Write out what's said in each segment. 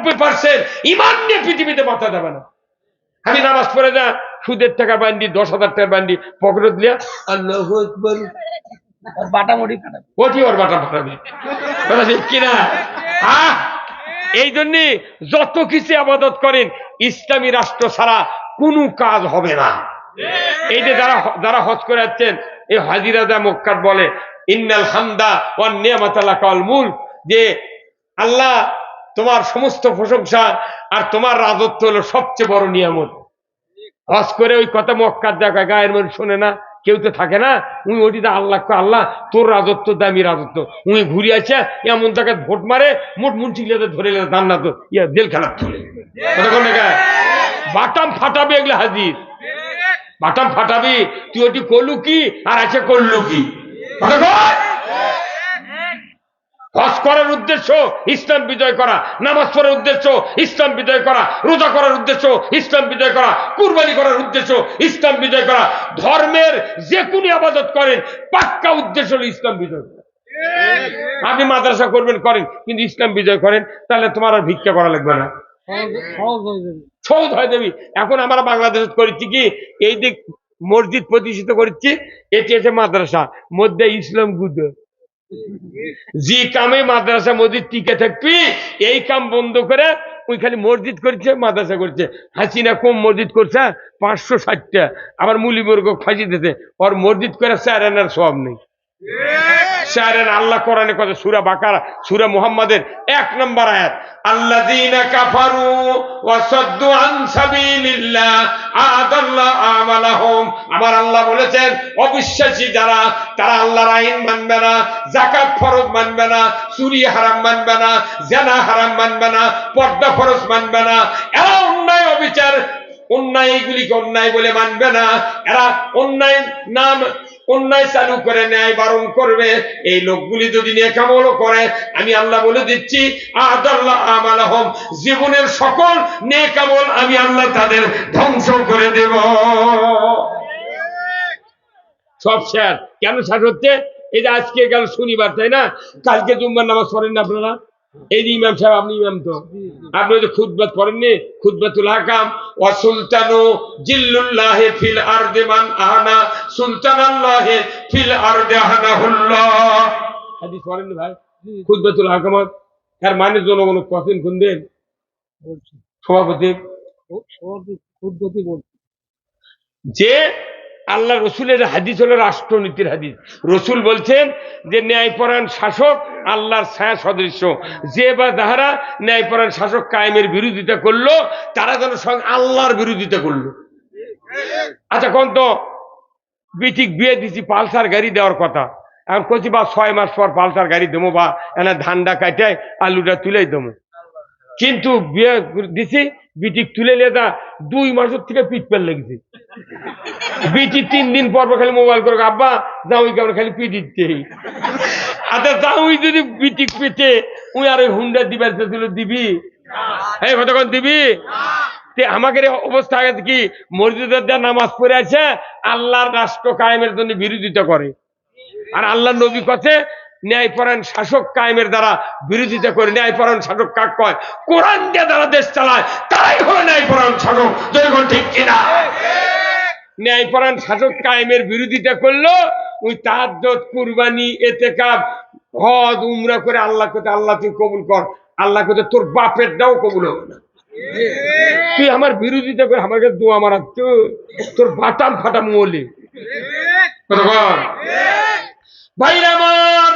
99% ইমান নিয়ে পৃথিবীতে মাথা দেবে না। আমি নামাজ পড়ে যা সুদের টাকা বান্ডি 10,000 টাকা বান্ডি পকেটে দিয়া আল্লাহু আকবার বাটামুড়ি ফাটাবে, ওটি ওর বাটা ফাটাবে কিনা। এই জন্য যত কিছু আবাদত করেন ইসলামী রাষ্ট্র ছাড়া কোনো কাজ হবে না। এই যে যারা হজ করে যাচ্ছেন, এই হাজিরা যা মক্কার বলে ইন্নাল হামদা ওয়ান নিয়ামাতা লাকাল মুলক, যে আল্লাহ তোমার সমস্ত প্রশংসা আর তোমার রাজত্ব হলো সবচেয়ে বড় নিয়ামত। হজ করে ওই কথা মক্কার জায়গায় গায়ের মধ্যে শোনে না, কেউ তো থাকে না। উনি ওটিতে আল্লাহ আল্লাহ তোর রাজত্ব দামি রাজত্ব, উনি ঘুরে আছে এমন জায়গায় ভোট মারে মোট মুন্সিগুলোতে ধরে জান্নাত জেল খেলা চলে বাটাম ফাটাবে। এগুলো হাজির বাটাম ফাটাবি, তুই ওটি করলু কি আর আছে করলু কি। হজ করার উদ্দেশ্য ইসলাম বিজয় করা, নামাজ পড়ার উদ্দেশ্য ইসলাম বিজয় করা, রোজা করার উদ্দেশ্য ইসলাম বিজয় করা, কুরবানি করার উদ্দেশ্য ইসলাম বিজয় করা। ধর্মের যে কোনো ইবাদত করেন পাক্কা উদ্দেশ্য হলো ইসলাম বিজয় করা। আপনি মাদ্রাসা করবেন করেন, কিন্তু ইসলাম বিজয় করেন, তাহলে তোমার আর ভিক্ষা করা লাগবে না, সহজ হয়ে যাবি। এখন আমরা বাংলাদেশে করেছি কি, এই দিক মসজিদ প্রতিষ্ঠিত করেছি, এটি আছে মাদ্রাসা, মধ্যে ইসলাম গুদ। যে কামে মাদ্রাসা মসজিদ টিকে থাকবি, এই কাম বন্ধ করে ওই খালি মসজিদ করছে মাদ্রাসা করছে। হাসিনা কম মসজিদ করছে 560টা, আবার মুলিবর্গ ফাঁসি দিতে, ওর মসজিদ করে 4 আনার সব নেই। 4 আনা আল্লাহ কোরআনে কথা, সূরা বাকারা সূরা মুহাম্মাদের 1 নম্বর আয়াত, আল্লাযীনা কাফারু ওয়া সাদ্দু আন সাবিলিল্লাহ আদাল্লাহু আমালাহুম। আমার আল্লাহ বলেছেন অবিশ্বাসী যারা, তারা আল্লাহর আইন মানবে না, যাকাত ফরজ মানবে না, চুরি হারাম মানবে না, জিনা হারাম মানবে না, পর্দা ফরজ মানবে না, এরা অন্যায় অবিচার অন্যায়গুলিকে অন্যায় বলে মানবে না, এরা অন্যায় নাম অন্যায় চালু করে ন্যায় বারণ করবে। এই লোকগুলি যদি নেক আমল করে, আমি আল্লাহ বলে দিচ্ছি আদাল্লাহু আমালাহুম, জীবনের সকল নেক আমল আমি আল্লাহ তাদের ধ্বংস করে দেব। সব শেষ। কেন শেষ হচ্ছে? এই যে আজকে গেল শনিবার, তাই না? কালকে জুম্মার নামাজ পড়েন না আপনারা? এই যে ইমাম সাহেব, আপনি ইমাম তো, আপনি যে খুতবা পড়েননি, খুতবাতুল হাকাম, ওয়া সুলতানু জিল্লুল্লাহি ফিল আরদি মান আহনা সুলতানাল্লাহি ফিল আরদি আহনাহুল্লাহ। হাদিস পড়েন ভাই, খুতবাতুল হাকাম এর মানে জনগণ কতদিন কোন দিন সভাপতি বলছে যে আল্লাহ রসুলের হাদিস হলো রাষ্ট্রনীতির হাদিস। রসুল বলছেন যে ন্যায়পরায়ণ শাসক আল্লাহর ছায়া সদৃশ্য, যে বা যাহারা ন্যায়পরায়ণ শাসক কায়েমের বিরোধিতা করলো, তারা যেন আল্লাহর বিরোধিতা করলো। আচ্ছা কোন তো বিটিক বিয়ে দিছি, পালসার গাড়ি দেওয়ার কথা, এখন কচি বা 6 মাস পর পালসার গাড়ি দেবো, বা এনা ধানটা কাটায় আলুটা তুলেই দেবো, কিন্তু বিয়ে দিছি বিটিক তুলে লেদা 2 মাসের থেকে পিঠ পেল লেগেছে। বিটি 3 দিন পর খালি মোবাইল করে, আব্বা জাউই কেমন খালি পিঠ দিতে। আচ্ছা জাউই যদি বিটিক পেটে ওই আর ওই হুন্ডা দিবার দিবি? এই কতক্ষণ দিবি? আমাকে অবস্থা আগে কি মসজিদের যা নামাজ পড়ে আছে আল্লাহর রাষ্ট্র কায়েমের জন্য বিরোধিতা করে, আর আল্লাহ নবী কথা ন্যায়পরায়ণ শাসক কায়েমের দ্বারা বিরোধিতা করে। ন্যায়পরায়ণ শাসক কাক কয়? কোরআন দিয়ে যারা দেশ চালায় তারাই হলো ন্যায়পরায়ণ শাসক। জনগণ ঠিক কিনা? ন্যায়পরায়ণ শাসক কায়েমের বিরোধিতা করলো, ওই তাহাজ্জুদ, কুরবানি, ইতিকাফ, হজ, উমরা করে আল্লাহ কথা আল্লাহ তুই কবুল কর, আল্লাহ কথা তোর বাপের দাও কবুল হবে না। তুই আমার বিরোধিতা করে আমার কাছে দোয়া মারা, তোর বাটাম ফাটাম বলি। ভাইরা আমার,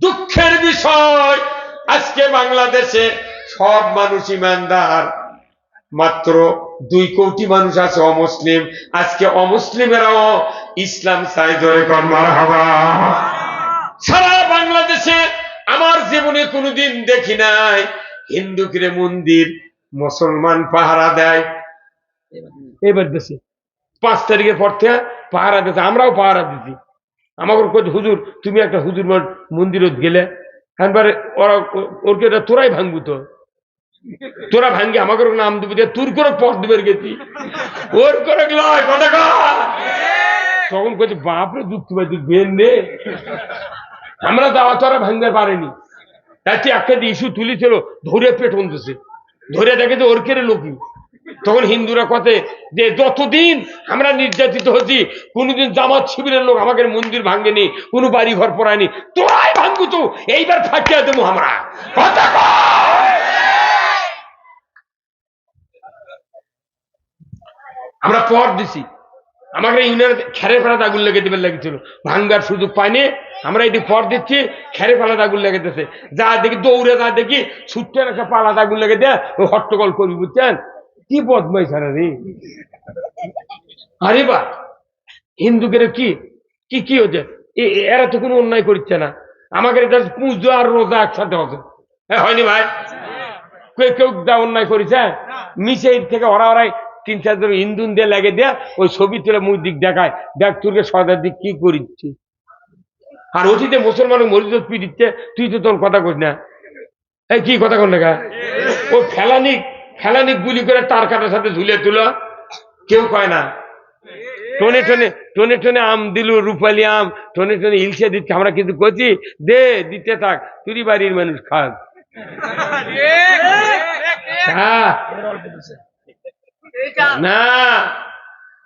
দুঃখের বিষয় আজকে বাংলাদেশে সব মানুষ ইমানদার, মাত্র 2 কোটি মানুষ আছে অমুসলিম। আজকে অমুসলিমেরাও ইসলাম চাই, ধরে কর মারহাবা। সারা বাংলাদেশে আমার জীবনে কোনোদিন দেখি নাই হিন্দুকে মন্দির মুসলমান পাহারা দেয়। এবার দেশে 5 তারিখের পর থেকে পাহারা দিতে, আমরাও পাহারা দিছি। আমাকে হুজুর তুমি একটা হুজুর মন্দিরত গেলে একবারে ওরা ওরকে তোরাই ভাঙবু, তো তোরা ভাঙ্গি আমাকে নাম দিবি, তোর করে পথ দিবে গেছি ওর করে তখন কইছে বাপরে যুক্তি ভাই তুই বেন নে, আমরা যাওয়া তোরা ভাঙতে পারেনি। তাই একটা ইস্যু তুলেছিল, ধরে পেটন দিছে, ধরে দেখে যে ওর কেড়ে লোকই। তখন হিন্দুরা কথা যে যতদিন আমরা নির্যাতিত হচ্ছি, কোনোদিন জামাত শিবিরের লোক আমাদের মন্দির ভাঙ্গেনি, কোনো বাড়ি ঘর পড়ায়নি, তোরাই ভাঙ্গু তো, এইবার ফাটিয়ে দেবো আমরা। কথা আমরা পর দিছি, আমাকে ইউনিয়ন খেরে ফেলা আগুন লেগে দেবে লেগেছিল, ভাঙ্গার সুযোগ পায়নি, আমরা এটি পর দিচ্ছি, খেরে ফেলা আগুন লেগে দিতেছে, যা দেখি দৌড়ে যা দেখি ছুটতে একটা পালা আগুন লেগে দেয়, ওই হট্টগোল করবি, বুঝছেন কি বদমাই ছাড়া রে। আরে বা হিন্দুদের কি কি কি হচ্ছে, এরা তো কোনো অন্যায় করছে না, আমাদের পুজো আর রোজা একসাথে হচ্ছে, হ্যাঁ হয়নি ভাই? কেউ যা অন্যায় করেছে মিশে থেকে ওরা ওরাই 3-4 জন ইন্দুন দিয়ে লাগে দেয়া, ওই ছবি তুলে মুখ দিক দেখায়, দেখ তুর্কে সদার দিক কি করিচ্ছি, আর অতীতে মুসলমান মরিজত পিড়িচ্ছে, তুই তো তোর কথা কস না, এই কি কথা কর না, ও ফেলানিক গুলি করে তার কাটার সাথে ঝুলে তুলো, কেউ কয় না। টনে টনে টনে টনে আম দিল, রূপালি আম টনে টনে ইলসে দিচ্ছে, আমরা কিন্তু করছি দে দিতে থাক, তুই বাড়ির মানুষ খাস। না,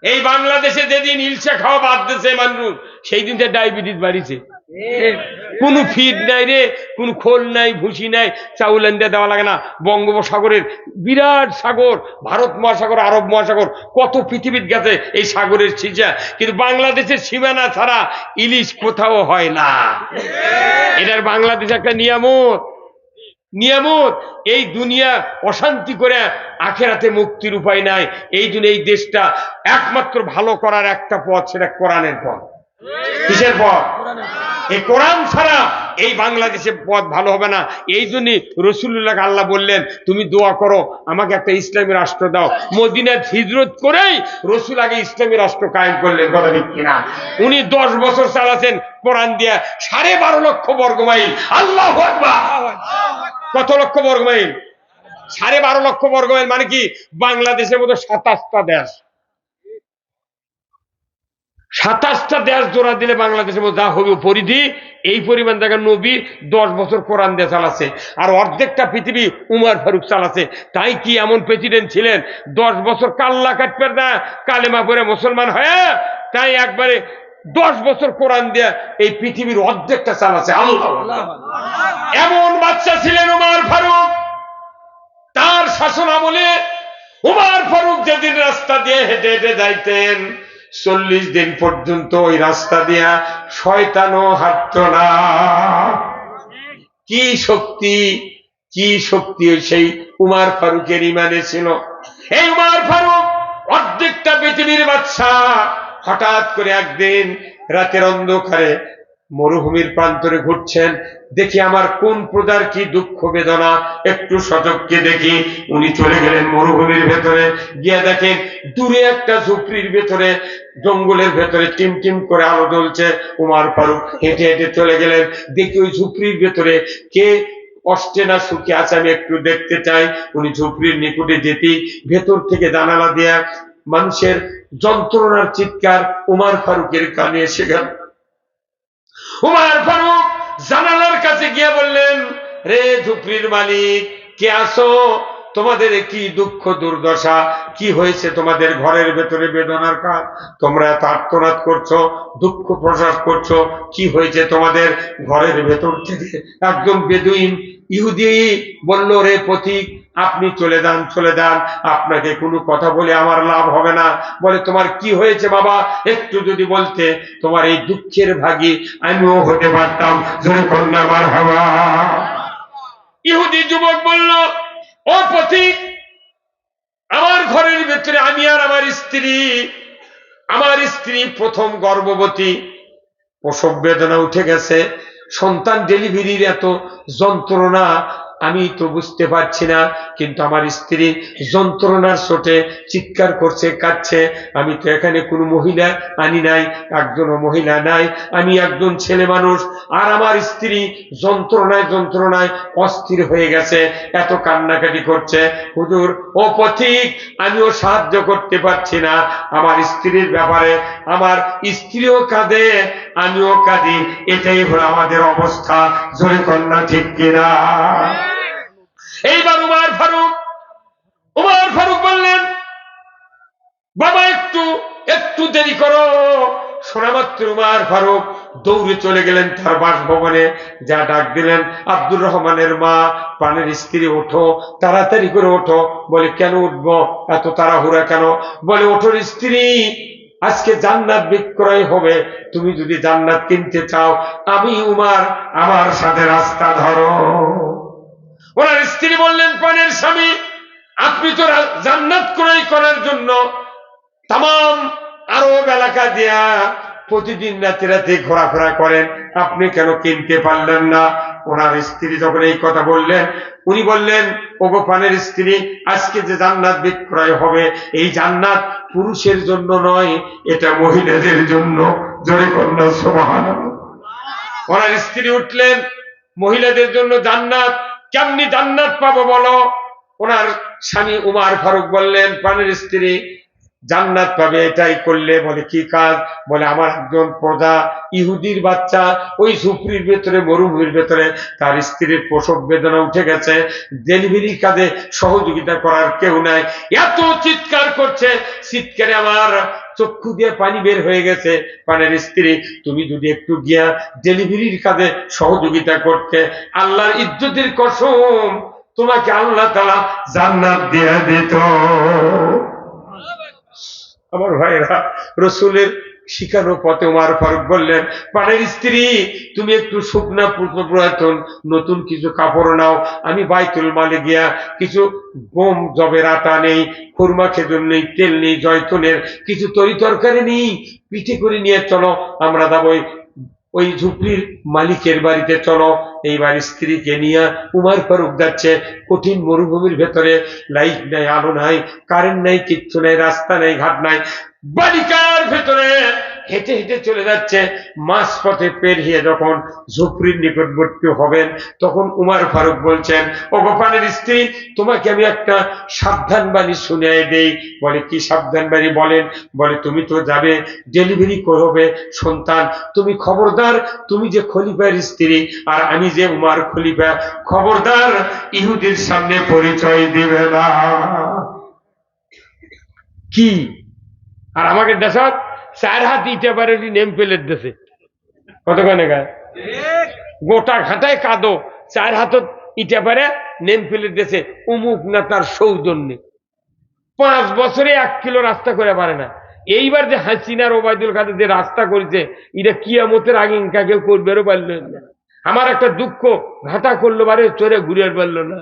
এই বাংলাদেশে যেদিন ইলসা খাওয়া বাদ দিয়েছে মানুষ, সেই দিন ডায়াবেটিস বাড়িছে। কোন ফিড নাই রে, কোন খোল নাই, ভুসি নাই, চাউল এনে দেওয়া লাগে না। বঙ্গোপসাগরের বিরাট সাগর, ভারত মহাসাগর, আরব মহাসাগর, কত পৃথিবীর গেছে এই সাগরের সিজা, কিন্তু বাংলাদেশের সীমানা ছাড়া ইলিশ কোথাও হয় না। এটার বাংলাদেশ একটা নিয়ামত। এই দুনিয়া অশান্তি করে আখেরাতে মুক্তির উপায় নাই। এই জন্য এই দেশটা একমাত্র ভালো করার একটা পথ, সেটা কোরআনের পথ। কিসের পথ? এই কোরআন ছাড়া এই বাংলাদেশের পথ ভালো হবে না। এই জন্য রাসূলুল্লাহ আল্লাহ বললেন, তুমি দোয়া করো আমাকে একটা ইসলামী রাষ্ট্র দাও। মদিনায় হিজরত করেই রাসূল আগে ইসলামী রাষ্ট্র কায়েম করলেন, কথা ঠিক কিনা? উনি 10 বছর চালাচ্ছেন কোরআন দিয়ে 12.5 লক্ষ বর্গমাইল। আল্লাহু আকবার! কত লক্ষ বর্গমাইল? 12.5 লক্ষ বর্গমাইল, মানে কি বাংলাদেশের মতো 27টা দেশ। 27টা দেশ জোড়া দিলে বাংলাদেশের মধ্যে যা হবে পরিধি, এই পরিমাণ জায়গা নবী 10 বছর কোরআন দিয়ে চালাচ্ছে, আর অর্ধেকটা পৃথিবী উমর ফারুক চালাচ্ছে। তাই কি এমন প্রেসিডেন্ট ছিলেন 10 বছর কাল্লা কাটবে না, কালেমা পড়ে মুসলমান হয়ে, তাই একবারে 10 বছর কোরআন দিয়ে এই পৃথিবীর অর্ধেকটা চালাচ্ছে। আল্লাহ! এমন বাচ্চা ছিলেন উমর ফারুক, তার শাসন আমলে উমর ফারুক যেদিন রাস্তা দিয়ে হেঁটে হেঁটে যাইতেন, 40 দিন পর্যন্ত ওই রাস্তা দিয়া শয়তানও হাঁটত না। কি শক্তি সেই উমর ফারুকের ইমানে ছিল। এই উমর ফারুক অর্ধেকটা পৃথিবীর বাদশা, হঠাৎ করে একদিন রাতের অন্ধকারে মরুভূমির প্রান্তরে ঘুরছেন, দেখি আমার কোন প্রজার কি দুঃখ বেদনা, একটু সচক্ষে দেখি। উনি চলে গেলেন মরুভূমির ভেতরে, গিয়ে দেখেন দূরে একটা ঝুপড়ির ভেতরে, জঙ্গলের ভেতরে টিম টিম করে আলো জ্বলছে। উমর ফারুক হেঁটে হেঁটে চলে গেলেন, দেখি ওই ঝুপড়ির ভেতরে কে কষ্টে না সুখে আছে, আমি একটু দেখতে চাই। উনি ঝুপড়ির নিকটে যেতেই ভেতর থেকে জানালা দেয়া মানুষের যন্ত্রণার চিৎকার উমর ফারুকের কানে এসে গেল। উমর ফারুক জানালার কাছে গিয়ে বললেন, রে ঝুপড়ির মালিক, কে আসো? তোমাদের কি দুঃখ দুর্দশা, কি হয়েছে তোমাদের ঘরের ভেতরে বেদনার কাজ? তোমরা এত আর্তনাদ করছো, দুঃখ প্রকাশ করছো, কি হয়েছে তোমাদের ঘরের ভেতর থেকে? একজন বেদুইন ইহুদি বলল, রে পথিক, আপনি চলে যান, আপনাকে কোনো কথা বলে আমার লাভ হবে না। বলে, তোমার কি হয়েছে বাবা, একটু যদি বলতে, তোমার এই দুঃখের ভাগী আমিও হতে পারতাম। জোরে কন্যা মারহাবা। ইহুদি যুবক বলল, ও পথিক, আমার ঘরের ভেতরে আমি আর আমার স্ত্রী প্রথম গর্ভবতী, প্রসব বেদনা উঠে গেছে, সন্তান ডেলিভারির এত যন্ত্রণা আমি তো বুঝতে পারছি না, কিন্তু আমার স্ত্রী যন্ত্রণার চোটে চিৎকার করছে, কাঁদছে। আমি তো এখানে কোনো মহিলা আনি নাই, একজনও মহিলা নাই, আমি একজন ছেলে মানুষ, আর আমার স্ত্রী যন্ত্রণায় অস্থির হয়ে গেছে, এত কান্নাকাটি করছে। হুজুর, ও পথিক, আমিও সাহায্য করতে পারছি না, আমার স্ত্রীর ব্যাপারে আমার স্ত্রীও কাঁদে, আমিও কাঁদি, এটাই হলো আমাদের অবস্থা। জোরে কন্যা ঠিক কিনা? এইবার উমর ফারুক বললেন, বাবা একটু একটু দেরি করো। শোনামাত্র উমর ফারুক দৌড়ে চলে গেলেন তার বাসভবনে, যা ডাক দিলেন, আব্দুর রহমানের মা, প্রাণের স্ত্রী, ওঠো, তাড়াতাড়ি করে ওঠো। বলে, কেন উঠবো, এত তাড়াহুড়া কেন? বলে, ওঠোর স্ত্রী, আজকে জান্নাত বিক্রয় হবে, তুমি যদি জান্নাত কিনতে চাও, আমি উমর, আমার সাথে রাস্তা ধরো। ওনার স্ত্রী বললেন, প্রাণের স্বামী, আপনি তো জান্নাত ক্রয় করার জন্য তাম আরব এলাকা দিয়া প্রতিদিন রাতে রাতে ঘোরাফেরা করেন, আপনি কেন কিনতে পারলেন না? ওনার স্ত্রী যখন এই কথা বললেন, উনি বললেন, ওগো প্রাণের স্ত্রী, আজকে যে জান্নাত বিক্রয় হবে, এই জান্নাত পুরুষের জন্য নয়, এটা মহিলাদের জন্য। জোরে কন্যা সুবহানাল্লাহ। ওনার স্ত্রী উঠলেন, মহিলাদের জন্য জান্নাত, কেমনি জান্নাত পাবো বলো? ওনার স্বামী উমর ফারুক বললেন, প্রাণের স্ত্রী, জান্নাত পাবে এটাই করলে। বলে, কি কাজ? বলে, আমার একজন প্রজা, ইহুদির বাচ্চা, ওই ঝুপড়ির ভেতরে, মরুভূমির ভেতরে, তার স্ত্রীর প্রসব বেদনা উঠে গেছে, ডেলিভারি কাজে সহযোগিতা করার কেউ নাই, এত চিৎকার করছে, চিৎকারে আমার চক্ষু দিয়ে পানি বের হয়ে গেছে। প্রাণের স্ত্রী, তুমি যদি একটু গিয়া ডেলিভারির কাজে সহযোগিতা করতে, আল্লাহর ইজ্জতের কসম, তোমাকে আল্লাহ তাআলা জান্নাত দিয়ে দিত। আমার ভাইরা, রসুলের শিখানো পথে উমর ফারুক বললেন, প্রাণের স্ত্রী, তুমি একটু শুকনা পুরাতন নতুন কিছু কাপড় নাও, আমি বাইতুল মালে গিয়া কিছু গম জবের আটা নেই, খুরমা খেজুর নেই, তেল নেই, জয়তুনের কিছু তরি তরকারি নেই, পিঠে করে নিয়ে চলো, আমরা যাবো ওই ঝুপড়ির মালিকের বাড়িতে, চলো। এইবার স্ত্রীকে নিয়ে উমর ফারুক যাচ্ছে কঠিন মরুভূমির ভেতরে, লাইট নাই, আলো নাই, কারেন্ট নাই, কিচ্ছু নাই, রাস্তা নাই, ঘাট নাই, বালিকার ভেতরে হেঁটে হেঁটে চলে যাচ্ছে। মাঝপথে পেরিয়ে যখন ঝুপড়ির নিকটবর্তী হবেন, তখন উমর ফারুক বলছেন, ও গোপালের স্ত্রী, তোমাকে আমি একটা সাবধান বাণী শুনিয়ে দেই। বলে, কি সাবধান বাণী বলেন? বলে, তুমি তো যাবে ডেলিভারি করবে সন্তান, তুমি খবরদার, তুমি যে খলিফার স্ত্রী আর আমি যে উমর খলিফা, খবরদার ইহুদির সামনে পরিচয় দিবে না। কি? আর আমাকে দেশত 4 হাত ইটা পারে নেম প্লেট দেশে, কতক্ষণে গায়ে গোটা ঘাটায় কাঁদো, 4 হাতত ইটা পারে নেম প্লেট দেশে, উমুক না তার সৌজন্যে। 5 বছরে 1 কিলো রাস্তা করে পারে না। এইবার যে হাসিনার ওবায়দুল কাদের যে রাস্তা করেছে, এটা কিয়ামতের আগে ইনকা কেউ করবেও পারলো না। আমার একটা দুঃখ, ঘাটা করলো বারে চড়ে ঘুরে পারলো না।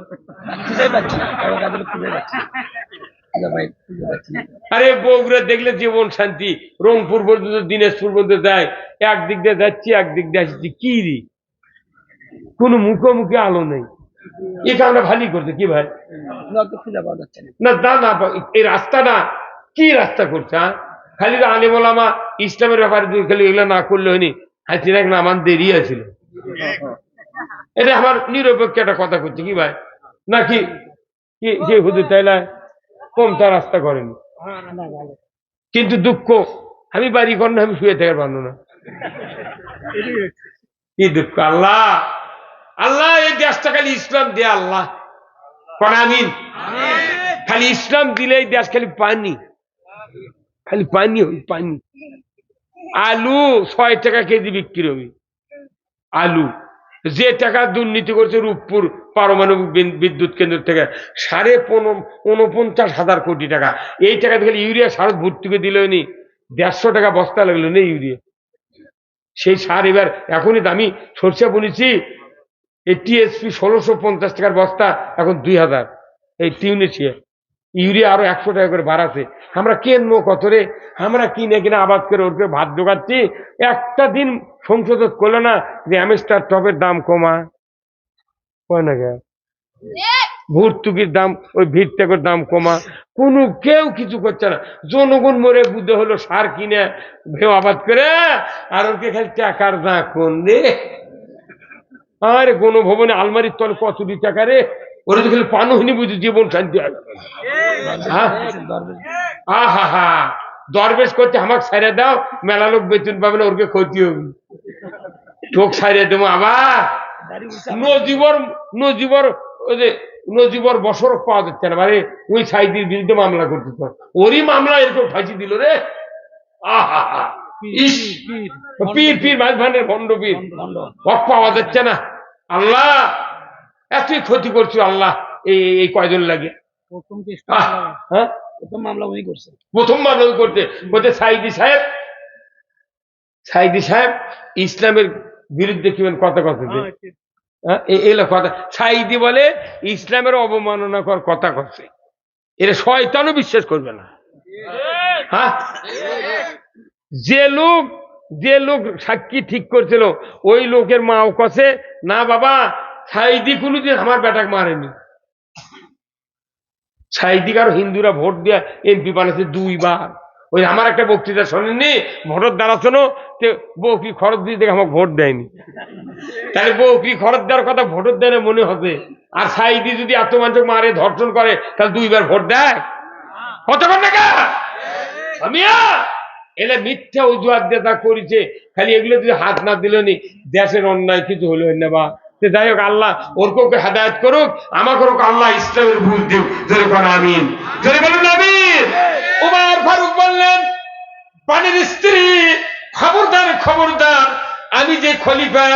আরে বগুড়া দেখলে জীবন শান্তি, রংপুর পর্যন্ত, দিনাজপুর পর্যন্ত যায়, একদিক দিয়ে যাচ্ছি একদিক দিয়ে আসছি, কি রে, কোন মুখোমুখি আলো নেই। এই কারণে ভালো করছে কি ভাই, না না, এই রাস্তাটা কি রাস্তা করছে? খালি আলিম ওলামা ইসলামের ব্যাপারে খালি এগুলো না করলে হয়নি, হাসিনা নামান দেরি আছিল। এটা আমার নিরপেক্ষ একটা কথা করছে কি ভাই, নাকি কি হুজুর তাইলা কমতা রাস্তা করেনি? কিন্তু দুঃখ, আমি বাড়ি কর না, আমি শুয়ে থাকার পারবো না। কি দুঃখ! আল্লাহ আল্লাহ, এই দেশটা খালি ইসলাম দে আল্লাহ, কোন আমিন। খালি ইসলাম দিলে এই দেশ খালি পানি, খালি পানি, পানি। আলু 6 টাকা কেজি বিক্রি হবে, আলু। যে টাকা দুর্নীতি করছে রূপপুর পারমাণবিক বিদ্যুৎ কেন্দ্র থেকে 49,500 কোটি টাকা, এই টাকা থেকে ইউরিয়া সার ভর্তি করে দিল নি, 150 টাকা বস্তা লাগলো না ইউরিয়া। সেই সার এবার এখনই দামি, সরষে বুনেছি, এই টিএসপি 1650 টাকার বস্তা, এখন 2000। এই টিউনেশিয়া ইউরিয়া আরো 100 টাকা করে বাড়াছে। আমরা কেনবো কত রে? আমরা কিনে কিনে আবাদ করে ওর ভাত জোগাচ্ছি, একটা দিন সংশোধন করলো না যে অ্যামেস্টার টপের দাম কমা হয় না, ভর্তুকির দাম, ওই ভিড় দাম কমা, কোনো কেউ কিছু করছে না। জনগণ মরে বুদ্ধ হলো সার কিনে ভেউ আবাদ করে, আর ওকে খালি টাকার দা কোন রে। আরে গণভবনে আলমারির তলে কতটি টাকা রে, ওরা তো খালি পানো হয়নি, বুঝি জীবন শান্তি আছে। আহা হা, দরবেশ করতে আমাকে ছাড়িয়ে দাও, মেলা লোক বেতন পাবে না, ওরকে ক্ষতি হবে, চোখ ছাড়িয়ে দেবো আবার। নজিবর ওই যে নজিবর বছর পাওয়া যাচ্ছে না, মানে ওই সাইদির বিরুদ্ধে মামলা করতে, ওরই মামলা এরকম ফাঁসি দিল রে। আহা পীর পীর মাঝভানের ভণ্ড পীর পাওয়া যাচ্ছে না। আল্লাহ এতই ক্ষতি করছো আল্লাহ এই কয়জন লাগে। হ্যাঁ প্রথম মামলা উনি করতে বলতে সাইদি সাহেব ইসলামের বিরুদ্ধে কি কথা কথা এলো কথা। সাইদি বলে ইসলামের অবমাননা কর কথা করছে, এরা শয়তানও বিশ্বাস করবে না। হ্যাঁ যে লোক সাক্ষী ঠিক করছিল ওই লোকের মাও কছে না বাবা সাইদি কোনোদিন আমার বেটাকে মারেনি। সাইদি আর হিন্দুরা ভোট দেয়া এমপি বানাচ্ছে 2 বার। ওই আমার একটা বক্তৃতা শোনেননি, ভোটের দ্বারা শোনো বউকি খরচ দিয়ে দেখে আমাকে ভোট দেয়নি, তাহলে বউকি খরচ দেওয়ার কথা ভোটের দেয় মনে হবে। আর সাইদি যদি এত মানুষ মারে ধর্ষণ করে তাহলে 2 বার ভোট দেয় কত টাকা। আমি এলে মিথ্যা অজুহাত দিয়ে তা করেছে, খালি এগুলো যদি হাত না দিল নি দেশের অন্যায় কিছু হলো না বা। যাই হোক আল্লাহ ওরকে হেদায়েত করুক, আমাকে আল্লাহ ইসলামের বুঝ দিক। জোরে বলেন আমিন, জোরে বলেন আমিন। উমর ফারুক বললেন পানির স্ত্রী খবরদার খবরদার, আমি যে খলিফা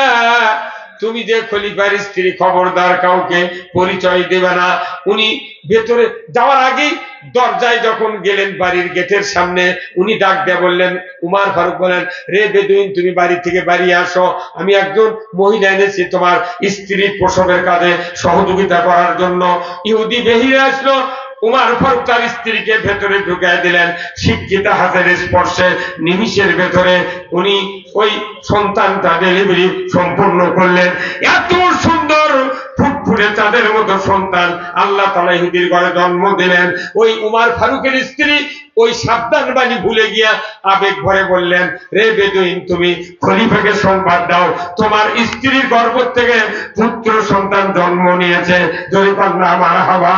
তুমি যে খলিফার স্ত্রী খবরদার কাউকে পরিচয় দেবে না। উনি ভেতরে যাওয়ার আগেই দরজায় যখন গেলেন বাড়ির গেটের সামনে উনি ডাক দিয়ে বললেন, উমর ফারুক বলেন রে বেদুইন তুমি বাড়ি থেকে বাড়ি আসো, আমি একজন মহিলা এনেছি তোমার স্ত্রী প্রসবের কাজে সহযোগিতা করার জন্য। ইহুদি বেরিয়ে আসলো, উমর ফারুক তার স্ত্রীকে ভেতরে ঢুকায় দিলেন, শিক্ষিতা হাতের স্পর্শে নিমিষের ভেতরে উনি ওই সন্তানটা ডেলিভারি সম্পূর্ণ করলেন। এত সুন্দর ফুটফুটে চাঁদের মতো সন্তান আল্লাহ তাআলা ইহুদির ঘরে জন্ম দিলেন। ওই উমর ফারুকের স্ত্রী ওই সাবধান বাণী ভুলে গিয়া আবেগ ভরে বললেন, রে বেদুইন তুমি খলিফাকে সংবাদ দাও তোমার স্ত্রীর গর্ভ থেকে পুত্র সন্তান জন্ম নিয়েছে। যদি কন্যা মারহাবা।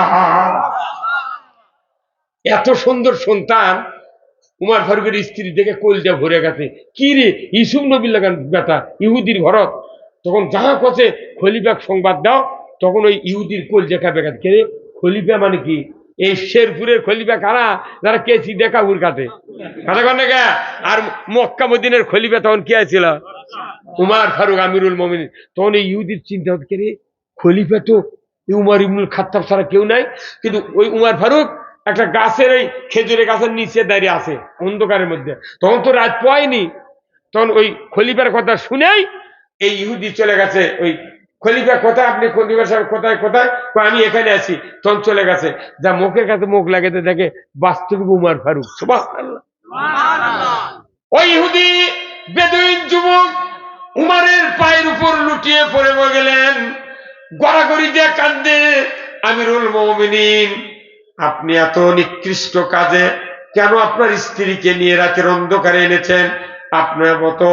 এত সুন্দর সন্তান উমর ফারুকের স্ত্রী দেখে কলজা ভরে গেছে, কি রে ইউসুফ নবী লাগান বেটা ইহুদির ঘরত। তখন যাহা কাছে খলিফাকে সংবাদ দাও, তখন ওই ইহুদির কলজা কাঁপে গেছে। কে রে খলিফা মানে কি? এই শেরপুরের খলিফা কারা? যারা কেসি দেখা উর কাটে কাটা কাটে গা। আর মক্কা মদিনের খলিফা তখন কে ছিল? উমর ফারুক আমিরুল মুমিনিন। তখন এই ইহুদির চিন্তা হচ্ছে, কে রে খলিফা তো উমর ইবনুল খাত্তাব ছাড়া কেউ নাই। কিন্তু ওই উমর ফারুক একটা গাছের ওই খেজুরের গাছের নিচে দাঁড়িয়ে আছে অন্ধকারের মধ্যে, তখন তো রাত পায়নি। তখন ওই খলিফার কথা শুনেই এই ইহুদি চলে গেছে। ওই খলিফা কোথায়? আপনি খলিফা সাহেব কোথায়? কোথায়? আমি এখানে আছি। তখন চলে গেছে, যা মুখের কাছে মুখ লাগাতে দেখে বাস্তবিক উমর ফারুক। সুবহানাল্লাহ। ওই ইহুদি বেদুইন যুবক উমরের পায়ের উপর লুটিয়ে পড়ে গেলেন, গড়াগড়ি দিয়ে কান্দে, আমিরুল মুমিনিন আপনি এত নিকৃষ্ট কাজে কেন আপনার স্ত্রীকে নিয়ে রাতের অন্ধকারে এনেছেন? আপনার মতো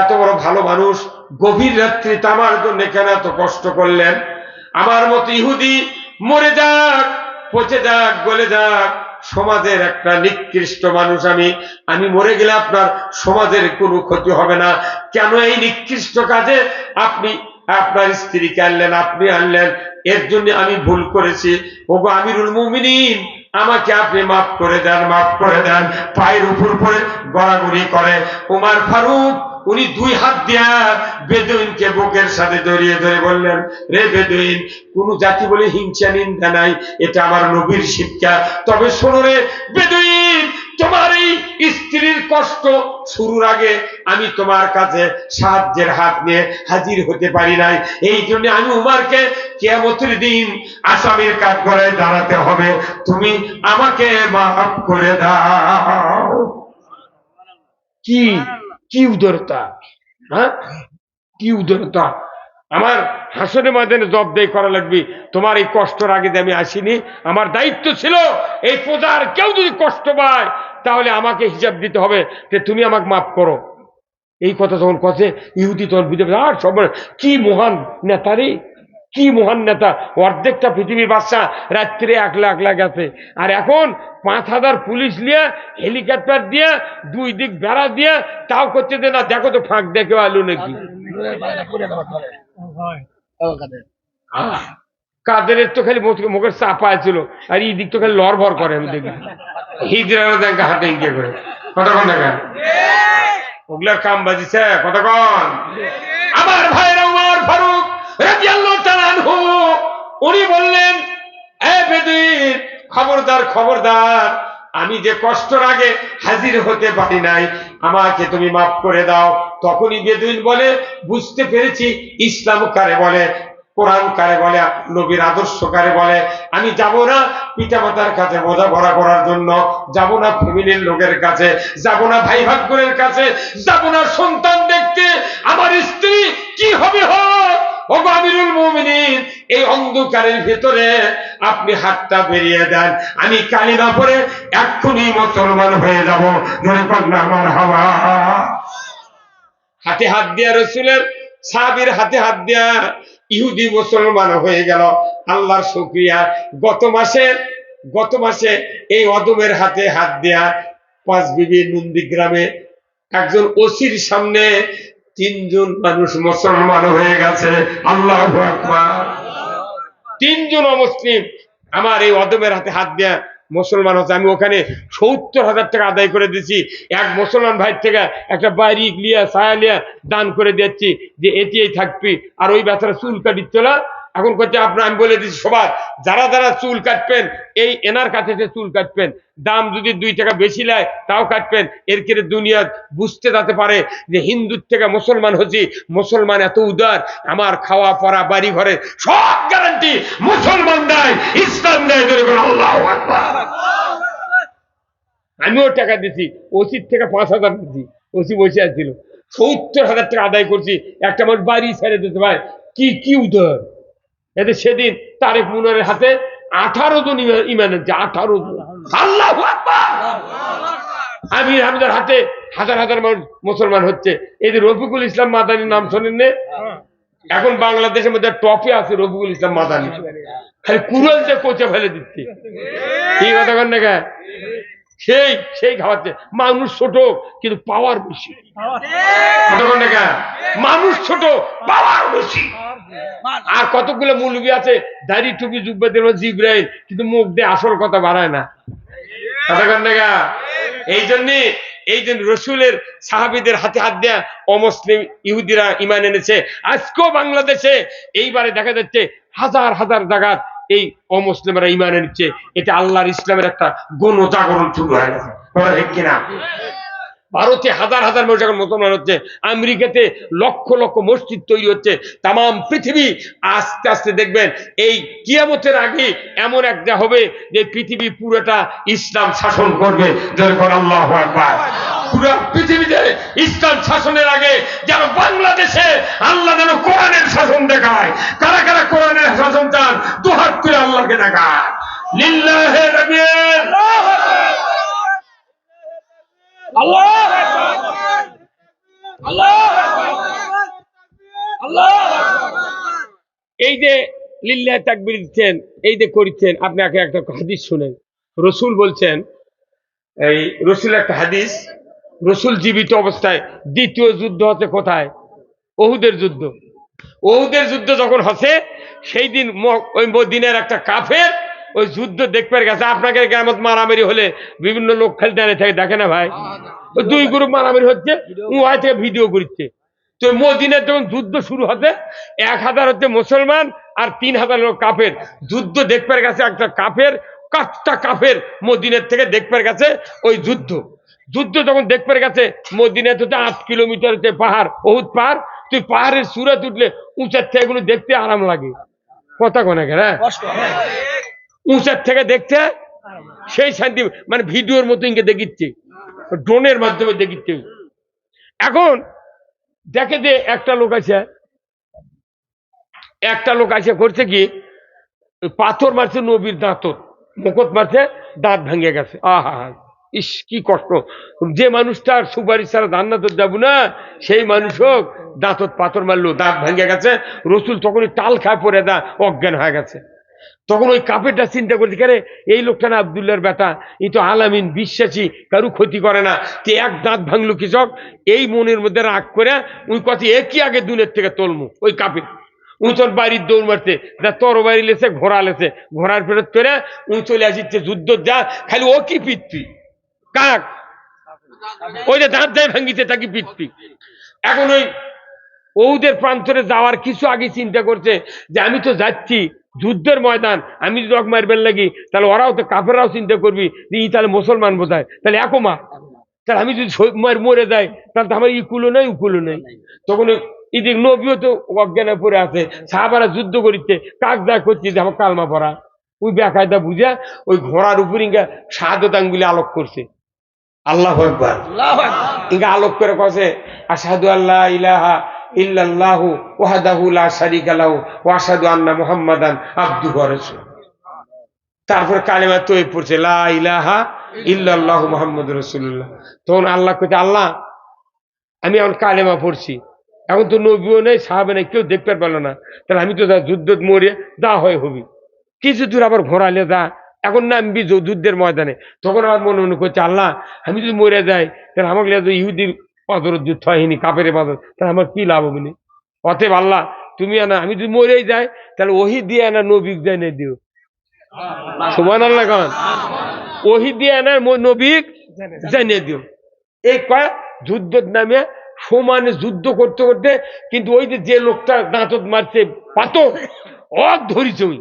এত বড় ভালো মানুষ গভীর রাত্রিতে আমার জন্য কেন এত কষ্ট করলেন? আমার মতো ইহুদি মরে যাক, পচে যাক, গলে যাক, সমাজের একটা নিকৃষ্ট মানুষ আমি মরে গেলে আপনার সমাজের কোনো ক্ষতি হবে না। কেন এই নিকৃষ্ট কাজে আপনি আপনার স্ত্রীকে আনলেন, আপনি আনলেন? এর জন্য আমি ভুল করেছি। ওগো আমিরুল মুমিনিন আমাকে আপনি মাফ করে দেন, মাফ করে দেন। পায়ের উপর পড়ে গড়াগড়ি করে উমর ফারুক উনি 2 হাত দিয়া বেদুইনকে বুকের সাথে জড়িয়ে ধরে বললেন, রে বেদুইন কোন জাতি বলে হিংসা নিন্দা নাই, এটা আমার নবীর শিক্ষা। তবে শোনো রে বেদুইন, তোমার এই স্ত্রীর কষ্ট শুরুর আগে আমি তোমার কাছে সাহায্যের হাত নিয়ে হাজির হতে পারি নাই। এই জন্য আমি উমরকে কিয়ামতের দিন আসামির কাঠগড়ায় দাঁড়াতে হবে। তুমি আমাকে মাফ করে দাও। কি কি উদারতা! হ্যাঁ কি উদারতা! আমার হাসরে ময়দানে জবাবদেহি করা লাগবে। তোমার এই কষ্টের আগে আমি আসিনি, আমার দায়িত্ব ছিল এই প্রজার কেউ যদি কষ্ট পায় তাহলে আমাকে হিসাব দিতে হবে যে তুমি আমাকে মাফ করো। এই কথা যখন কথা ইহুদি তখন বুঝে আর সব কি মহান নেতারি, কি মহান নেতা, অর্ধেকটা পৃথিবীর বাদশা রাত্রে একলা একলা গেছে, আর এখন 5,000 পুলিশ নিয়ে হেলিকপ্টার দিয়ে 2 দিক বেড়া দিয়ে তাও করছে যে না দেখো তো ফাঁক দেখে আলু নাকি। কাদের তো খালি মুখের চাপা ছিল, আর এই দিক তো খালি লড়ভর করে, আমি দেখি হিজরা দেখা হাতে ইঙ্গে করে। কতক্ষণ দেখা ওগুলার কাম বাজিছে কতক্ষণ। আমার ভাইরা উমর ফারুক রাদিয়াল্লাহু তাআলা আনহু উনি বললেন, এ বেদুইন, খবরদার খবরদার, আমি যে কষ্টর আগে হাজির হতে পারি নাই, আমাকে তুমি মাফ করে দাও। তখনই বেদুইন বলে, বুঝতে পেরেছি ইসলাম কারে বলে, কোরআন কারে বলে, নবীর আদর্শ কারে বলে। আমি যাব না পিতা মাতার কাছে বোঝাপড়া করার জন্য, যাব না ফ্যামিলির লোকের কাছে, যাব না ভাই ভাগ্যের কাছে, যাব না সন্তান দেখতে। আমার স্ত্রী কি হবে হোক, ওগো আমিরুল মুমিনিন, এই অন্ধকারের ভেতরে আপনি হাতটা বেরিয়ে দেন, আমি কালিমা পড়ে এক্ষুনি মুসলমান হয়ে যাব। আমার হাওয়া হাতে হাত দিয়া, রসুলের সাহাবীর হাতে হাত দিয়া ইহুদি মুসলমান হয়ে গেল। আল্লাহর শুকরিয়া, গত মাসে এই অদমের হাতে হাত দেয়া 5 বিবি নন্দীগ্রামে একজন ওসির সামনে 3 জন মানুষ মুসলমান হয়ে গেছে। আল্লাহু আকবার। 3 জন অমুসলিম আমার এই অদমের হাতে হাত দেয়া মুসলমান হচ্ছে। আমি ওখানে 70,000 টাকা আদায় করে দিচ্ছি। এক মুসলমান ভাই থেকে একটা বাড়ি লিয়া ছায়া লিয়া দান করে দিচ্ছি যে এটিই থাকবি। আর ওই বেচারা চুল কাটিছিল, এখন করছে আপনার, আমি বলে দিচ্ছি সবার, যারা যারা চুল কাটবেন এই এনার কাছে চুল কাটবেন, দাম যদি 2 টাকা বেশি নেয় তাও কাটবেন। এর কেড়ে দুনিয়া বুঝতে যেতে পারে যে হিন্দুর থেকে মুসলমান হচ্ছি, মুসলমান এত উদার, আমার খাওয়া পড়া বাড়ি ঘরে সব গ্যারান্টি মুসলমান দেয়, ইসলাম দেয়। আল্লাহু আকবার। আমিও টাকা দিচ্ছি, ওসির থেকে 5,000 দিচ্ছি, ওসি বসে আসছিল। 70,000 টাকা আদায় করছি, একটা আমার বাড়ি ছেড়ে দিতে ভাই, কি উদার। এতে সেদিন তারেক মুনারের হাতে 18 জন ইমান আছে, 18 জন। আল্লাহু আকবার। আমির হামজার হাতে হাজার হাজার মানুষ মুসলমান হচ্ছে। এই যে রফিকুল ইসলাম মাদানির নাম শোনেন না? এখন বাংলাদেশের মধ্যে টপে আছে রফিকুল ইসলাম মাদানি, খালি কুড়াল যে কোচে ফেলে দিচ্ছে। এই কথা কন না, সেই খাওয়াচ্ছে। মানুষ ছোট কিন্তু পাওয়ার বেশি। মানুষ ছোট, পাওয়ার বেশি। আর কতগুলো মৌলবী আছে দাড়ি টুপি জুব্বাদের জিব্রাইল, কিন্তু মুখ দিয়ে আসল কথা বাড়ায় না। এই জন্য রসুলের সাহাবীদের হাতে হাত দেয়া অমুসলিম ইহুদিরা ইমান এনেছে। আজকেও বাংলাদেশে এইবারে দেখা যাচ্ছে হাজার হাজার জায়গায় এই অমুসলিমরা ইমান এনেছে। এটা আল্লাহর ইসলামের একটা গণজাগরণ শুরু হয়ে গেছে, কিনা? ভারতে হাজার হাজার মানুষ এখন মুসলমান হচ্ছে, আমেরিকাতে লক্ষ লক্ষ মসজিদ তৈরি হচ্ছে। তাম পৃথিবী আস্তে আস্তে দেখবেন এই কিয়ামতের আগে এমন একটা হবে যে পৃথিবী পুরোটা ইসলাম শাসন করবে। আল্লাহু আকবার। পুরো পৃথিবীতে ইসলাম শাসনের আগে যেন বাংলাদেশে আল্লাহ যেন কোরআনের শাসন দেখায়। কারা কারা কোরআনের শাসন চান, দুহাত তুলে আল্লাহকে দেখায়। লিল্লাহি রাব্বিল এই যে লিল্লাহি তাকবীর দিচ্ছেন, এই যে করছেন, আপনাকে একটা হাদিস শুনেন। রসুল বলছেন, এই রসুল একটা হাদিস, রসুল জীবিত অবস্থায় দ্বিতীয় যুদ্ধ হচ্ছে কোথায়? ওহুদের যুদ্ধ। ওহুদের যুদ্ধ যখন হচ্ছে সেই দিন ওই মদিনার একটা কাফের ওই যুদ্ধ দেখতে গেছে। আপনাকে কেমন মারামারি হলে বিভিন্ন লোক খালি দাঁড়িয়ে থাকে, দেখে না ভাই? ওই 2 গ্রুপ মারামারি হচ্ছে, ওয়াই থেকে ভিডিও করছে। তো মদিনার যখন যুদ্ধ শুরু হচ্ছে 1000 হচ্ছে মুসলমান আর 3000 লোক কাফের। যুদ্ধ দেখতে গেছে একটা কাফের, কাঠটা কাফের মদিনার থেকে দেখতে গেছে ওই যুদ্ধ যখন দেখতে গেছে। মদিনাতে হচ্ছে 8 কিলোমিটার হচ্ছে পাহাড়, ওহুদ পাহাড়। তুই পাহাড়ের চূড়াতে উঠলে উঁচার থেকে এগুলো দেখতে আরাম লাগে। কথা কোনে হ্যাঁ, উঁচার থেকে দেখতে সেই শান্তি, মানে ভিডিওর মতো ইনকে দেখিচ্ছে, ড্রোনের মাধ্যমে দেখিচ্ছে। এখন দেখে যে একটা লোক আছে করছে কি, পাথর মারছে নবীর দাঁত, মুকুট মারছে, দাঁত ভেঙে গেছে। আহা, ইস কি কষ্ট, যে মানুষটার সুপারিশ ছাড়া জান্নাতে যাব না সেই মানুষ হোক দাঁতত পাথর মারলো, দাঁত ভেঙে গেছে, রসুল তখনই টাল খায় পড়ে দা অজ্ঞান হয়ে গেছে। তখন ওই কাপেরটা চিন্তা করতে পারে এই লোকটা না আব্দুল্লাহর বেটা, এই তো আলামিন বিশ্বাসী, কারু ক্ষতি করে না, তে এক দাঁত ভাঙলো কৃষক, এই মনের মধ্যে রাগ করে ওই কথা একই আগে দুনের থেকে তলমু ওই কাপের উই তোর বাড়ির দৌড় মারতে, তোর বাড়ি লেছে ঘোড়া লেছে, ঘোড়ার ফেরত করে উই চলে আসিচ্ছে যুদ্ধ, যা খালি ও কি পিটপি কাক ওই যে দাঁত যায় ভাঙ্গিতে তাকে পিটপি। এখন ওই ওদের প্রান্তরে যাওয়ার কিছু আগে চিন্তা করছে যে আমি তো যাচ্ছি যুদ্ধের ময়দান, আমি যদি মারবেন লাগি তাহলে ওরাও তো কাফেররাও চিন্তা করবি যে ই তাহলে মুসলমান বোঝায়, তাহলে একমা, তাহলে আমি যদি মরে যাই তাহলে তো আমার ইকুলো নেই উকুলো নেই। তখন এদিক নবীও তো অজ্ঞানে পড়ে আছে, সাহাবারা যুদ্ধ করিতে কাক দা করছে যে আমার কালমা পড়া, ওই বেকায়দা বুঝা ওই ঘোড়ার উপর ইঙ্গা শাহাদত আঙ্গুলি আলোক করছে, আল্লাহু আকবার, ইঙ্গা আলোক করে কছে আশহাদু আল্লা ইলাহা ইল্লাল্লাহু ওয়াহদাহু লা শারীকা লাহু ওয়া আশহাদু আন্না মুহাম্মাদান আবদুহু ওয়া রাসূলুহু। তারপর কালেমা তৈব পড়ছে লা ইলাহা ইল্লাল্লাহু মুহাম্মাদুর রাসূলুল্লাহ। তখন আল্লাহ কইতে আল্লাহ আমি এখন কালেমা পড়ছি, এখন তো নবীও নেই সাহাবে নেই, কেউ দেখতে পারলো না, তাহলে আমি তো যুদ্ধ মরে যা হয় হবি, কিছু দূর আবার ঘোরালে যা, এখন নামবি যুদ্ধের ময়দানে। তখন আমার মনে মনে করছে আল্লাহ আমি যদি মরে যাই তাহলে আমাকে ইহুদির পাথরের যুদ্ধ হয়নি, কাপের পাথর, তাহলে আমার কি লাভ হবে? অতএব আল্লাহ তুমি আনা, আমি যদি মরেই যাই তাহলে ওহি দিয়ে আনা নবিক জানিয়ে দিও, সুবহানাল্লাহ কারণ ওহি দিয়ে আনা নবিক জানিয়ে দিও। এই কয় যুদ্ধের নামে সমানে যুদ্ধ করতে করতে, কিন্তু ওই যে লোকটা দাঁতত মারছে পাথর অক ধরিছে ওই,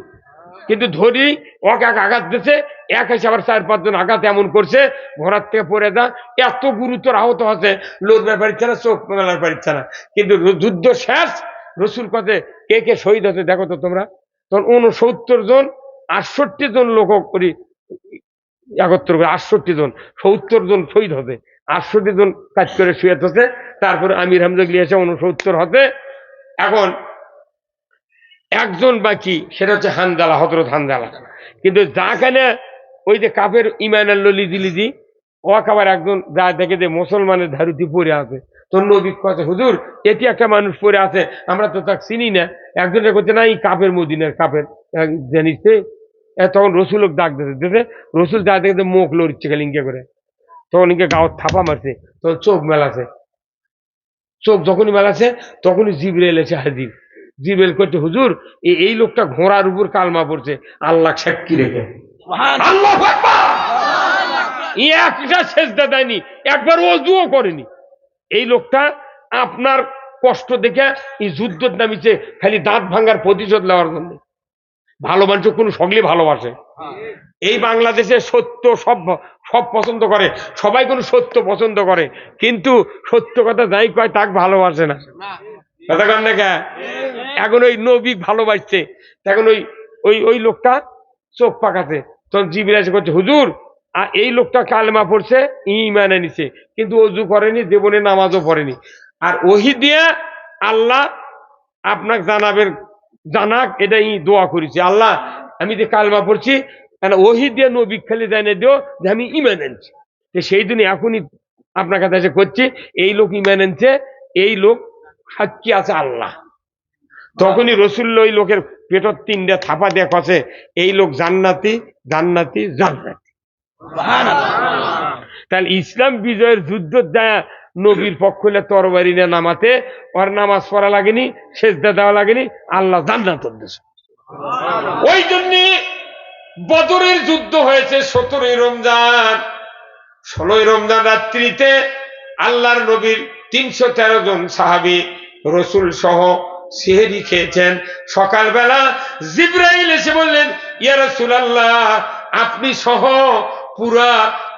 কিন্তু ধরি ওকে এক আঘাত দিয়েছে, এক এসে আবার 4-5 জন আঘাত এমন করছে ঘোড়ার থেকে পড়ে দা এত গুরুতর আহত হচ্ছে, লড়বার পারছে না, চোখ মেলার পারছে না। কিন্তু যুদ্ধ শেষ, রসুল কথা কে কে শহীদ হচ্ছে দেখো তো তোমরা। তখন 69 জন 68 জন লোক করি একত্র করে 68 জন, 70 জন শহীদ হতে, 68 জন কাজ করে শুয়ে হচ্ছে। তারপরে আমির হামজা গিয়েছে 69 হতে। এখন একজন বাকি, সেটা হচ্ছে হানজালা, হযরত হানজালা। কিন্তু যাখানে ওই যে কাফের ইমান আনলো লিজি ও আবার একজন যা দেখে যে মুসলমানের ধারুতি পড়ে আছে, তোর নবী কথা হুজুর এটি একটা মানুষ পড়ে আছে, আমরা তো তাকে চিনি না। একজনের করছে না এই কাফের মদিনার কাফের জানিস। তখন রসুল ডাক দিতে, রসুল যা দেখে মুখ লড়ছে খালি ইঙ্কে করে, তখন ইঙ্কে গাঁত থাপা মারছে, তখন চোখ মেলাছে, চোখ যখনই মেলাছে তখনই জিবরাইল এসে হাজির। জিবরাইল করছে হুজুর এই লোকটা ঘোড়ার উপর কালমা পড়ছে আল্লাহ সাক্ষী রেখে, আল্লাহু আকবার, একটা সেজদা দেয়নি, একবার ওযুও করেনি। এই লোকটা আপনার কষ্ট দেখে এই যুদ্ধ নামিছে খালি দাঁত ভাঙার প্রতিশোধ নেওয়ার জন্য। ভালো মানুষ কোনো সকলে ভালোবাসে, এই বাংলাদেশে সত্য সব সব পছন্দ করে, সবাই কোনো সত্য পছন্দ করে, কিন্তু সত্য কথা যাই কয় তাকে ভালোবাসে না, কথা কন না কে? এখন ওই নবী ভালোবাসছে, এখন ওই ওই ওই লোকটা চোখ পাকাছে, তখন জিবরাইল করছে হুজুর এই লোকটা কালেমা পড়ছে, ঈমান এনেছে, কিন্তু ওযু করেনি, জীবনে নামাজও পড়েনি। আর ওহী দিয়ে আল্লাহ আপনাকে জানাবেন, জানাক এটাই দোয়া করেছি, আল্লাহ আমি যে কালেমা পড়ছি ওহী দিয়ে নবী খালি জানিয়ে দিও যে আমি ঈমান এনেছি। সেই দিন এখনই আপনার কাছে এসে করছি, এই লোক ঈমান এনেছে, এই লোক সাক্ষী আছে আল্লাহ। তখনই রসুল ওই লোকের পেটর 3টে থাপা দিয়ে কছে এই লোক জান্নাতি জান্নাতি জান্নাতি। তাহলে ইসলাম বিজয়ের যুদ্ধ যায় নবীর পক্ষ হলে তরবারি না নামাতে, ওর নামাজ পড়া লাগেনি, সেজদা দেওয়া লাগেনি, আল্লাহ জান্নাত দিয়েছে। ওই জন্য বদরের যুদ্ধ হয়েছে 17ই রমজান, 16ই রমজান রাত্রিতে আল্লাহর নবীর 313 জন সাহাবী রসুল সহ সেহরি খেয়েছেন। সকালবেলা জিবরাইল এসে বললেন ইয়া রাসূলুল্লাহ আপনি সহ পুরা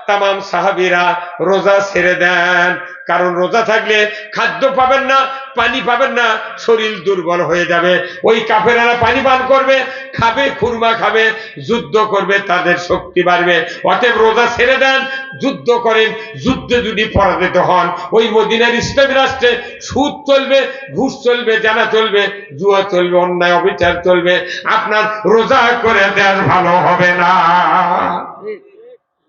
তামাম সাহাবীরা রোজা ছেড়ে দেন, কারণ রোজা থাকলে খাদ্য পাবেন না, পানি পাবেন না, শরীর দুর্বল হয়ে যাবে। ওই কাফেরেরা পানি পান করবে, খাবে, খুরমা খাবে, যুদ্ধ করবে, তাদের শক্তি বাড়বে। অতএব রোজা ছেড়ে দেন, যুদ্ধ করেন। যুদ্ধে যদি পরাজিত হন ওই মদিনার ইসলামী রাষ্ট্রে সুদ চলবে, ঘুষ চলবে, জানা চলবে, জুয়া চলবে, অন্যায় অবিচার চলবে, আপনার রোজা করে দেওয়ার ভালো হবে না।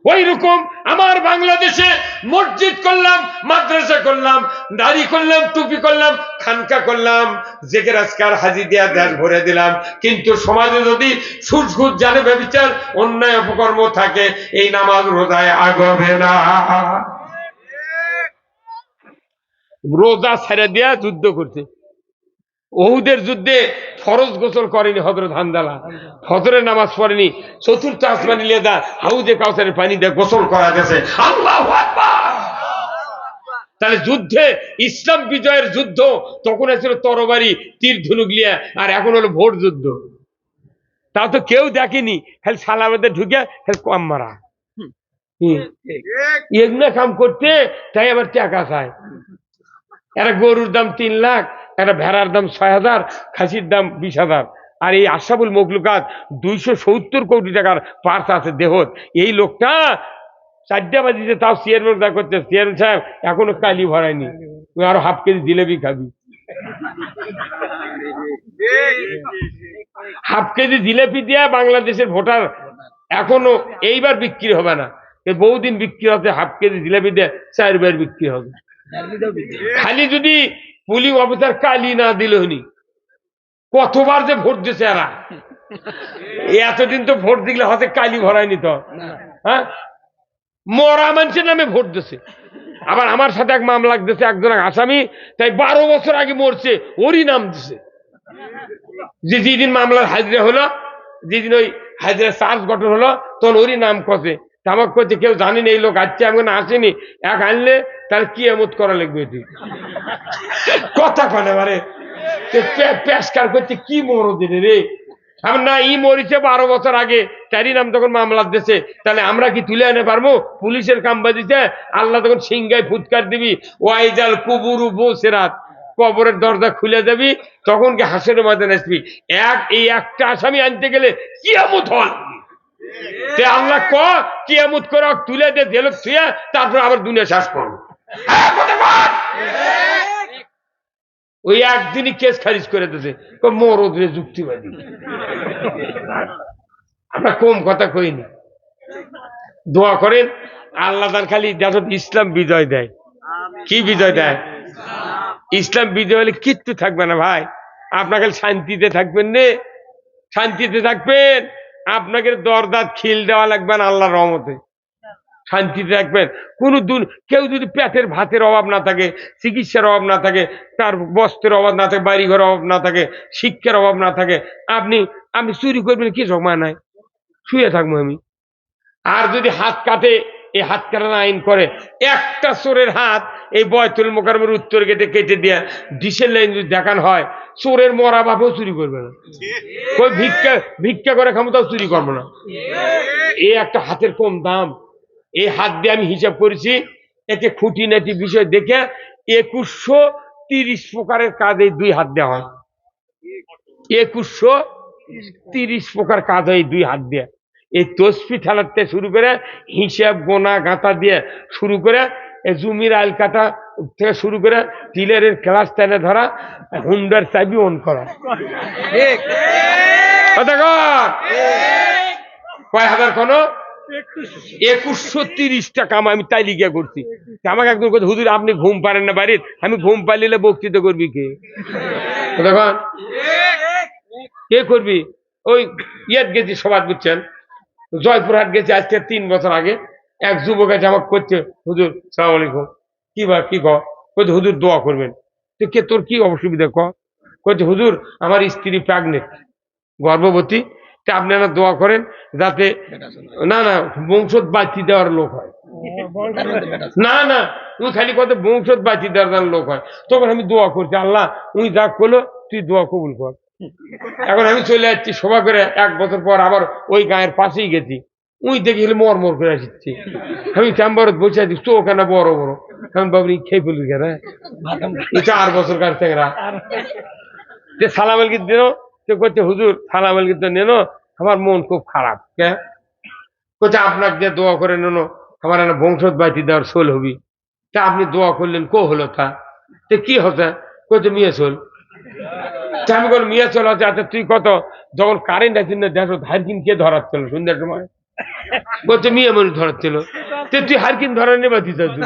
ওই রকম আমার বাংলাদেশে মসজিদ করলাম, মাদ্রাসা করলাম, দাড়ি করলাম, টুপি করলাম, খানকা করলাম, জেকের আজকার হাজি দিয়া দেশ ভরে দিলাম, কিন্তু সমাজে যদি সুদ জানে ব্যভিচার অন্যায় অপকর্ম থাকে, এই নামাজ রোজায় আগবে না। রোজা ছেড়ে দিয়া যুদ্ধ করছে। ওহুদের যুদ্ধে ফরজ গোসল করেনি হযরত হানজালা, ফজরের নামাজ পড়েনি, চতুর্থ আসমানি লেদা হাউজে কাউসারের পানি দিয়ে গোসল করা গেছে। আল্লাহু আকবার। তাহলে যুদ্ধে, ইসলাম বিজয়ের যুদ্ধ তখন ছিল তরবারি তীর ধনুক লিয়া, আর এখন হলো ভোট যুদ্ধ। তা তো কেউ দেখেনি, খালি সালামেদের ঢুকে খালি কম মারা, এগুলো কাম করতে, তাই আবার টাকা চায়। একটা গরুর দাম 3 লাখ, একটা ভেড়ার দাম 6,000, খাসির দাম 20,000, আর এই আশরাফুল মখলুকাত 270 কোটি টাকার পার্স আছে দেহত। এই লোকটা 4টা বাজিতে তাও চেয়ারম্যান করতে, চেয়ারম্যান সাহেব এখনো কালি ভরায়নি, তুই আরো হাফ কেজি জিলেবি খাবি। হাফ কেজি জিলেপি দিয়া বাংলাদেশের ভোটার এখনো এইবার বিক্রি হবে না, বহুদিন বিক্রি হচ্ছে। হাফ কেজি জিলেপি দিয়ে 4 বার বিক্রি হবে। খালি যদি পুলিং অফিসার কালি না দিল হনি, কতবার যে ভোট দিছে এরা, এতদিন তো ভোট দিলে হতে কালি ভরায়নি তো। হ্যাঁ, মরা মানুষের নামে ভোট দিছে। আবার আমার সাথে এক মামলা দিছে একজন আসামি, তাই 12 বছর আগে মরছে, ওরই নাম দিছে। যে যেদিন মামলার হাজিরা হলো, যেদিন ওই হাজিরা চার্জ গঠন হলো, তখন ওরই নাম কষে। আমাকে কইতে কেউ জানি না এই লোক আসছে, আমি আসেনি, এক আনলে তার কি এমত করা লাগবে, এটি কথা কনে মারে পেশকার করতে কি মরো দিলে রে। আমার না ই মরিছে 12 বছর আগে, তারই নাম তখন মামলা দিছে, তাহলে আমরা কি তুলে আনে পারবো? পুলিশের কামবাজিতে আল্লাহ তখন সিংগায় ফুৎকার দিবি, ওয়াইজাল কুবুরু বুসিরাত, কবরের দরজা খুলে যাবি, তখন কি হাসের ময়দানে আসবি। এই একটা আসামি আনতে গেলে কিয়ামত হল। আল্লাহ কিয়ামত করে তুলে দে জেলত শুয়ে, তারপর আবার দুনিয়া শেষ করবো। ওই একদিনই কেস খারিজ করে দিয়েছে, মরদ রে যুক্তিবাদী। আমরা কম কথা কইনি। দোয়া করেন আল্লাহ তার খালি দেখো ইসলাম বিজয় দেয়। কি বিজয় দেয়? ইসলাম বিজয় হলে কিচ্ছু থাকবে না ভাই, আপনাকে শান্তিতে থাকবেন নে, শান্তিতে থাকবেন। আপনাকে দরদাত খিল দেওয়া লাগবে না, আল্লাহর রহমতে শান্তিতে থাকবেন। কেউ যদি পেটের ভাতের অভাব না থাকে, চিকিৎসার অভাব না থাকে, তার বস্ত্রের অভাব না থাকে, বাড়িঘর অভাব না থাকে, শিক্ষার অভাব না থাকে, আপনি চুরি করবেন কি সময় নাই, শুয়ে থাকবো আমি। আর যদি হাত কাটে, এই হাত কাটার আইন করে, একটা চোরের হাত এই বয়তুল মোকাররমের উত্তর গেটে কেটে দিয়ে ডিসেল লাইন যদি দেখানো হয়, চোরের মরা বাপেও চুরি করবে না, ওই ভিক্ষা করে ক্ষমতাও চুরি করবো না। এই একটা হাতের কম দাম। এই হাত দিয়ে আমি হিসাব করেছি, একে খুঁটিনাটি বিষয় দেখে 2130 প্রকারের কাজ এই 2 হাত দেওয়া হয়। 2130 প্রকার কাজ হয় এই 2 হাত দিয়ে। এই তসবি ঠেলাতে শুরু করে, হিসাব গোনা গাঁথা দিয়ে শুরু করে, জমির আইল কাটা থেকে শুরু করে, টিলারের ক্লাস টেনে ধরা, হুন্ডার চাবি অন করা, কয় হাজার কোন 2130 কাম আমি তাই লিখিয়া করছি। আমাকে একদম হুজুর আপনি ঘুম পারেন না বাড়ির, আমি ঘুম পাইলে বক্তৃতা করবি কে? দেখুন কে করবি? ওই ইয়াত গেছি সবাই, বুঝছেন, জয়পুরহাট গেছি আজকে 3 বছর আগে। এক যুবক আছে আমাকে করছে, হুজুর সালাম আলাইকুম, কি কইতে হুজুর দোয়া করবেন। তো কে তোর কি অসুবিধা কইতে হুজুর আমার স্ত্রী প্রেগনেন্ট, গর্ভবতী, তা আপনারা দোয়া করেন যাতে না বংশত বাঁচিয়ে দেওয়ার লোক হয়। না তুই খালি কত বংশত বাঁচিয়ে দেওয়ার লোক হয়। তখন আমি দোয়া করছি, আল্লাহ উনি যা করলো তুই দোয়া কবুল কর। এখন আমি চলে যাচ্ছি সভা করে, 1 বছর পর আবার ওই গায়ের পাশেই গেছি, উই দেখি মর করে আসছি। আমি চেম্বারত বসে আছি, চোখ কেন বড় বড়, আমি বাবু খেয়ে ফেলবি কেন, 4 বছর কার চেংরা। সালাম আলকির দিন তো করছে, হুজুর সালাম আলকির তো নেন, আমার মন খুব খারাপ। কে করছে আপনাকে যে দোয়া করে নেন, আমার বংশত বাঁচিয়ে দেওয়ার সোল হবি। তা আপনি দোয়া করলেন, কো হলো তা কি হচ্ছে? করছে মিয়া চল। আমি বল মিয়া চল আছে। আচ্ছা তুই কত, যখন কারেন্ট আছে না দেখো ধার কিন কে ধরাচ্ছিল সন্ধ্যার সময়, বলছে মেয়ে মানুষ ধরাচ্ছিল, তুই হারকিন ধরানি বাতি চাচ্ছু,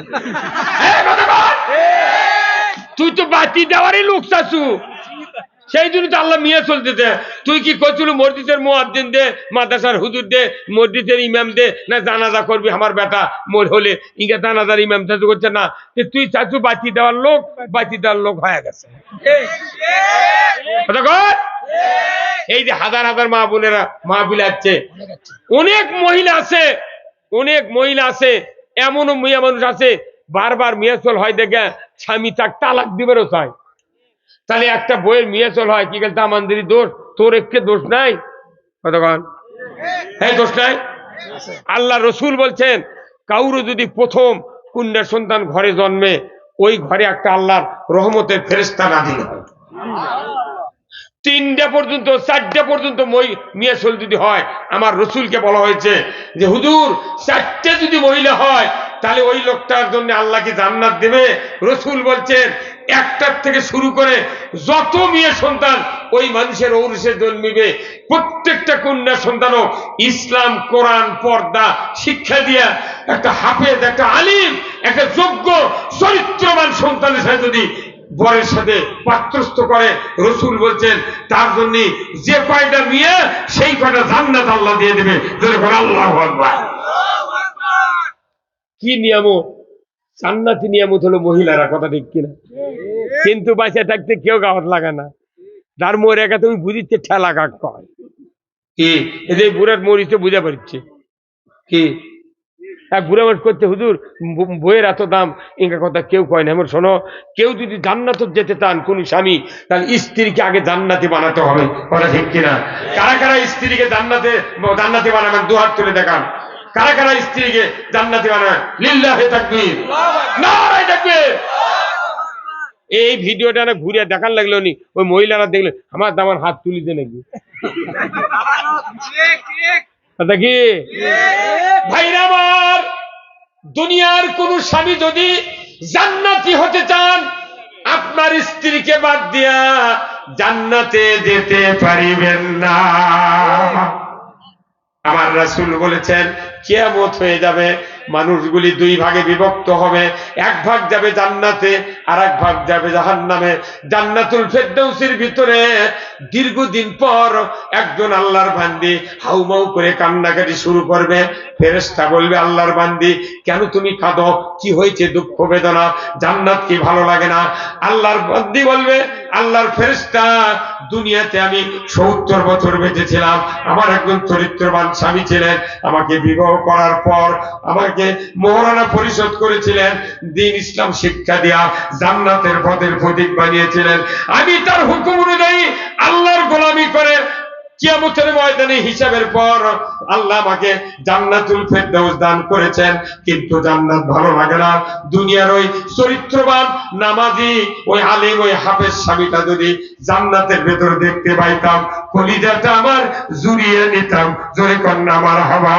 তুই তো বাতি দেওয়ারই লোক চাচ্ছু, সেই জন্য তো আল্লাহ মিয়া চলতেছে। তুই কি করছিল মসজিদের মুয়াজ্জিন দে, মাদ্রাসার হুজুর দে, মসজিদের ইমাম দে, না জানাজা করবি আমার বেটা মোর হলে ইঙ্গা জানাজার ইমাম চাচু করছে না, তুই চাচু বাতি দেওয়ার লোক, বাতি দেওয়ার লোক হয়ে গেছে। এই যে হাজার হাজার মা বোনেরা মাহফিল আসছে, অনেক মহিলা আছে, অনেক মহিলা আছে, এমনও মেয়ে মানুষ আছে বারবার মেয়ে চল হয় দেখে স্বামী তার তালাক দিবেরও চায়। তাহলে একটা বইয়ের মেয়ে চল হয় কি গেল আমাদের দোষ, তোর একটু দোষ নাই, কতক্ষণ হ্যাঁ দোষ নাই। আল্লাহ রসুল বলছেন কাউরও যদি প্রথম কন্যা সন্তান ঘরে জন্মে, ওই ঘরে একটা আল্লাহর রহমতের ফেরেশতা নাযিল হয়। 3টা পর্যন্ত 4টা পর্যন্ত মেয়ে চল যদি হয়, আমার রসুলকে বলা হয়েছে যে হুজুর 4টে যদি মহিলা হয় তাহলে ওই লোকটার জন্য আল্লাহ কি জান্নাত দেবে? রসুল বলছেন একটার থেকে শুরু করে যত মেয়ে সন্তান ওই মানুষের ঔরসে জন্মিবে, প্রত্যেকটা কন্যা সন্তানও ইসলাম কোরআন পর্দা শিক্ষা দিয়া একটা হাফেজ, একটা আলিম, একটা যোগ্য চরিত্রবান সন্তানের সাথে যদি বরের সাথে পাত্রস্থ করে, রসুল বলছেন তার জন্য যে কয়টা মেয়ে সেই কয়টা জান্নাত আল্লাহ দিয়ে দেবে। আল্লাহু আকবার। কি নিয়ামত, জান্নাতি নিয়ামত হলো মহিলারা, কথা ঠিক কিনা? কিন্তু বাঁচা থাকতে কেউ গাওয়াত লাগা না, তার মোর একা তুমি বুঝিচ্ছে ঠেলা কাক কয় কি, এদের বুড়ার মরিতে বুঝা পারছে কি এক বুড়া মানুষ করতে হুজুর বইয়ের এত দাম, ইঙ্গা কথা কেউ কয় না। আমার শোনো, কেউ যদি জান্নাত যেতে চান কোন স্বামী, তাহলে স্ত্রীকে আগে জান্নাতি বানাতে হবে, কথা ঠিক কিনা? কারা কারা স্ত্রীকে জান্নাতি বানাবেন দুহাত তুলে দেখান। কারা কারা স্ত্রীকে জান্নাতি বানাবেন? লিল্লাহি তাকবীর, নারায়ে তাকবীর। এই ভিডিওটা না ঘুরে দেখার লাগলো নি, ওই মহিলারা দেখলে আমার দামান হাত তুলিতে নাকি কি ভাইরা আমার, দুনিয়ার কোন স্বামী যদি জান্নাতি হতে চান, আপনার স্ত্রীকে বাদ দিয়া জান্নাতে যেতে পারিবেন না। আমার রাসূল বলেছেন কিয়ামত হয়ে যাবে, মানুষগুলি 2 ভাগে বিভক্ত হবে, এক ভাগ যাবে জান্নাতে আর এক ভাগ যাবে জাহান্নামে। জান্নাতুল ফেরদাউসের ভিতরে দীর্ঘদিন পর একজন আল্লাহর বান্দি হাউমাউ করে কান্নাকাটি শুরু করবে। ফেরেশতা বলবে আল্লাহর বান্দি কেন তুমি কাঁদো, কি হয়েছে, দুঃখ বেদনা, জান্নাত কি ভালো লাগে না? আল্লাহর বান্দি বলবে আল্লাহর ফেরেশতা, দুনিয়াতে আমি 70 বছর বেঁচেছিলাম, আমার একজন চরিত্রবান স্বামী ছিলেন, আমাকে বিবাহ করার পর আমাকে মোহরানা পরিশোধ করেছিলেন, দ্বীন ইসলাম শিক্ষা দিয়া জান্নাতের পথের প্রতীক বানিয়েছিলেন। আমি তার হুকুম অনুযায়ী আল্লাহর গোলামি করে কিয়ামতের ময়দানে হিসাবের পর আল্লাহ আমাকে জান্নাতুল ফেরদাউস দান করেছেন, কিন্তু জান্নাত ভালো লাগে না। দুনিয়ার ওই চরিত্রবান নামাজি, ওই আলিম, ওই হাফেজ স্বামীটা যদি জান্নাতের ভেতর দেখতে পাইতাম, কলিজাটা আমার জুড়িয়ে নিতাম। জোরে কন্যা মারহাবা।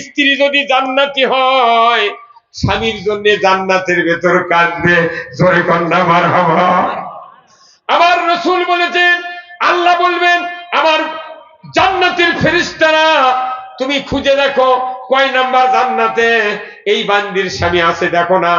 স্ত্রী যদি জান্নাতি হয়, স্বামীর জন্য জান্নাতের ভেতর কাঁদবে। জোরে কন্যা মারহাবা। আমার রাসূল বলেছেন, আল্লাহ বলবেন আমার জান্নাতের ফেরেশতারা তুমি খুঁজে দেখো কয় নাম্বার জান্নাতে এই বান্দির স্বামী আছে, দেখো না।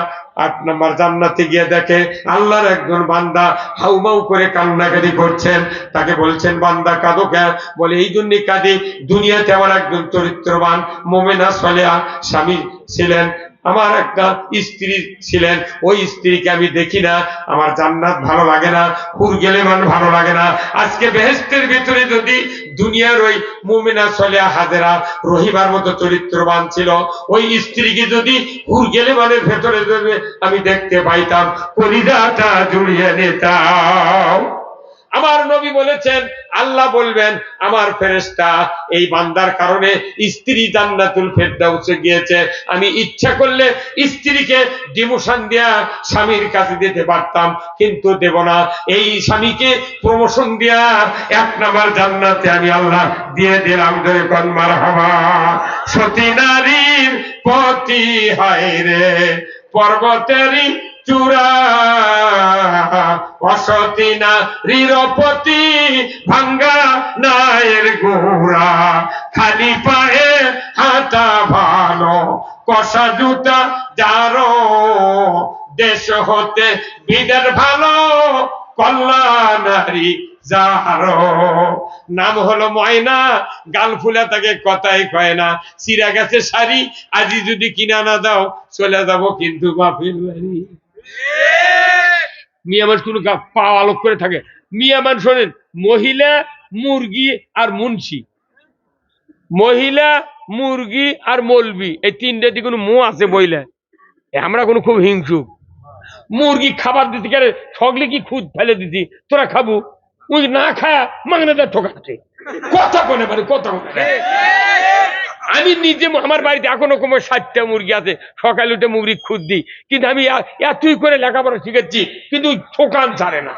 8 নাম্বার জান্নাতে গিয়ে দেখে আল্লাহর একজন বান্দা হাউমাউ করে কান্নাকাটি করছেন। তাকে বলছেন বান্দা কাঁদো কেন? বলে এই জন্য কাঁদি, দুনিয়াতে আমার একজন চরিত্রবান মুমিনা সালেহা স্বামী ছিলেন, আমার একটা স্ত্রী ছিলেন, ওই স্ত্রীকে আমি দেখি না, আমার জান্নাত ভালো লাগে না, হুর গেলে মান ভালো লাগে না। আজকে বেহেশতের ভিতরে যদি দুনিয়ার ওই মুমিনা সালেহা হাজেরা রহিবার মতো চরিত্রবান ছিল, ওই স্ত্রীকে যদি হুর গেলে মানের ভেতরে যদি আমি দেখতে পাইতাম, কলিজাটা জুড়িয়ে নিতাম। আমার নবী বলেছেন আল্লাহ বলবেন আমার ফেরেশতা এই বান্দার কারণে স্ত্রী জান্নাতুল ফেরদাউসে গিয়েছে, আমি ইচ্ছা করলে স্ত্রীকে ডিমোশন দেয়া স্বামীর কাছে দিতে পারতাম, কিন্তু দেব না। এই স্বামীকে প্রমোশন দেয়া 1 নাম্বার জান্নাতে আমি আল্লাহ দিয়ে দিলাম। জয় কোন মারহাবা। সতী নারীর পতি হয় রে পর্বতেরই চূড়া, অসতী নারীর প্রতি ভাঙ্গা নায়ের গোড়া, খালি পায়ে হাঁটা ভালো, কষা জুতা যারো, দেশ হতে বিদের ভালো, কল্যাণ নারী যারো। নাম হলো ময়না, গাল ফুলে তাকে কথাই কয় না, চিরা গেছে শাড়ি, আজি যদি কিনা না দাও চলে যাব কিন্তু বাপের বাড়ি। মিয়া মানুষ কোনো পা আলোক করে থাকে। মিয়া মানুষ শোনেন, মহিলা, মুরগি আর মুন্সি, মহিলা, মুরগি আর মলবি, এই তিনটে দিকে কোনো মুখ আছে বইলে। আমরা কোনো খুব হিংসুক। মুরগি খাবার দিতে গেলে সগলে কি খুদ ফেলে দিতি, তোরা খাবো, ওই না খায়া মাংনাটা ঠকাচ্ছে, কথা কোনে মানে কথা কোনে। আমি নিজে আমার বাড়িতে এখনো কম 60টা মুরগি আছে, সকালে উঠে মুরগি খুদ দিই, কিন্তু আমি এতই করে লেখাপড়া শিখেছি কিন্তু ঠোকান ছাড়ে না।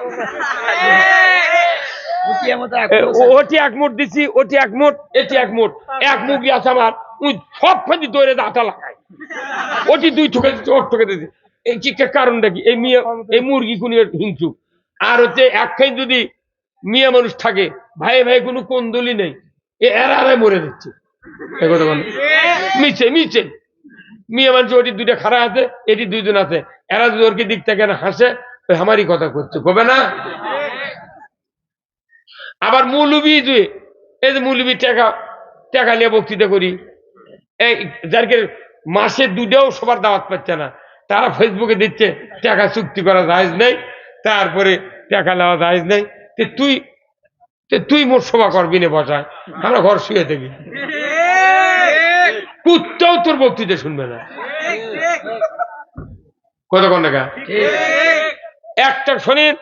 ওটি এক মুঠ দিচ্ছি, ওটি এক মুঠ, এটি এক মুঠ, এক মুরগি আছে আমার, ওই সব ফেঁদি দৌড়ে আটা লাগায়, ওটি 2 ঠোকে দিচ্ছে, ওর ঠোকে দিচ্ছে। এই চিকিৎসার কারণটা কি? এই মুরগি কোন হিংসুক। আর হচ্ছে একখান যদি মিয়া মানুষ থাকে, ভাই ভাই কোনো কোন্দলি নেই, এরা মরে দিচ্ছে। মিছে মিছে মিয়া মানুষ, ওটি 2টা খাড়া আছে, এটি 2জন আছে, এরা যদি ওরকে দিক থেকে হাসে, আমারই কথা করছে, কবে না? আবার মৌলবি, এই যে মৌলবি টাকা নিয়ে বক্তৃতা করি, এই যারকে মাসে 2টাও সবার দাওয়াত পাচ্ছে না, তারা ফেসবুকে দিচ্ছে টাকা চুক্তি করা জায়েজ নেই, তারপরে টাকা নেওয়া জায়েজ নেই, তুই মোট সভা করবি না, বসায় আমরা ঘর শুয়ে থাকি, কুত্তাও তোর বক্তৃতা শুনবে না। কতক্ষণ টাকা একটা শোনেন।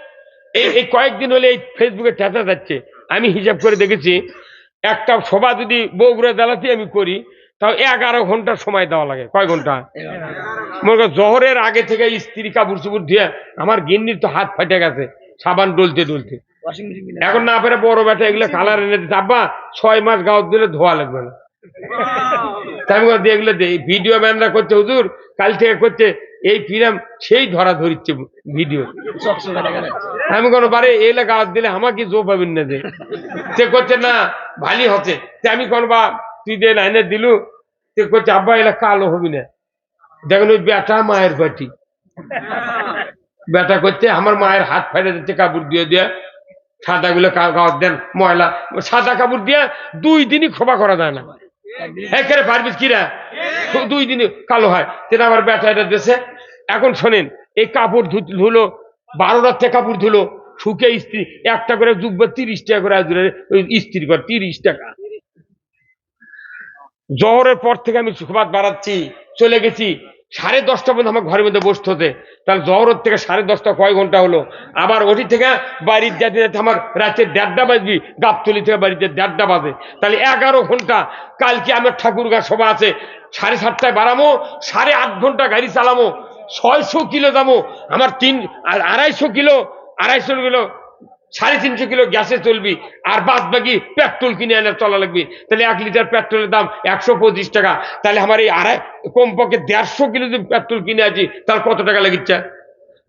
এই কয়েকদিন হলে এই ফেসবুকে চেঁচা যাচ্ছে, আমি হিসাব করে দেখেছি, একটা সভা যদি বগুড়া জেলাতে আমি করি, তাও 11 ঘন্টা সময় দেওয়া লাগে। কয় ঘন্টা? মনে কর জহরের আগে থেকে স্ত্রী কাপড় চুপুর দিয়ে, আমার গিন্নির তো হাত ফাটে গেছে সাবান ডলতে ডলতে, এখন না পেরে বড় বেটা এগুলো কালার এনে দিতে, আব্বা 6 মাস গাও দিলে ধোয়া লাগবে না। তাই এগুলো ভিডিও ম্যানরা করছে, হুজুর কাল থেকে করছে, এই ফিরাম সেই ধরা ধরিচ্ছে ভিডিও। আমি কোনো বারে এগুলো গাওয়াত দিলে আমাকে জো পাবেন না, যে সে করছে না ভালি হচ্ছে, আমি কোন বা তুই যে লাইনে দিলু, সে করছে আব্বা এলা কালো হবি না। দেখেন ওই বেটা মায়ের পাটি, বেটা করছে আমার মায়ের হাত ফাইলে দিচ্ছে কাপড় দিয়ে দিয়ে, সাদা গুলো গাওয়াত দেন, ময়লা সাদা কাপড় দিয়ে 2 দিনই খোপা করা যায় না, একেবারে পারবিস কিরা 2 দিনে কালো হয়। সেটা আমার বেটা এটা দেশে। এখন শোনেন, এই কাপড় ধুলো 12 রাত্রে কাপড় ধুলো, শুকে ইস্ত্রি একটা করে যুগবে 30 টাকা করে ইস্ত্রি করে, 30 টাকা। জহরের পর থেকে আমি সুখবাদ বাড়াচ্ছি, চলে গেছি 10:30 পর্যন্ত আমার ঘরের মধ্যে বসতে হতে, তাহলে জহরের থেকে 10:30 কয় ঘন্টা হলো। আবার ওটি থেকে বাড়ির যেতে যেতে আমার রাতে 1:30 বাজবি, গাবতলি থেকে বাড়িতে 1:30 বাজে, তাহলে 11 ঘন্টা। কালকে আমার ঠাকুরগা সভা আছে, 7:30টায় বাড়ামো, 8.5 ঘন্টা গাড়ি চালামো, 600 কিলো যাবো, আমার 250 কিলো 350 কিলো গ্যাসে চলবি, আর বাদ বাকি পেট্রোল কিনে এনে চলা লাগবে। তাহলে 1 লিটার পেট্রোলের দাম 125 টাকা, তাহলে আমার এই কমপক্ষে 150 কিলো যদি পেট্রোল কিনে আছি, তার কত টাকা লাগিচ্ছে?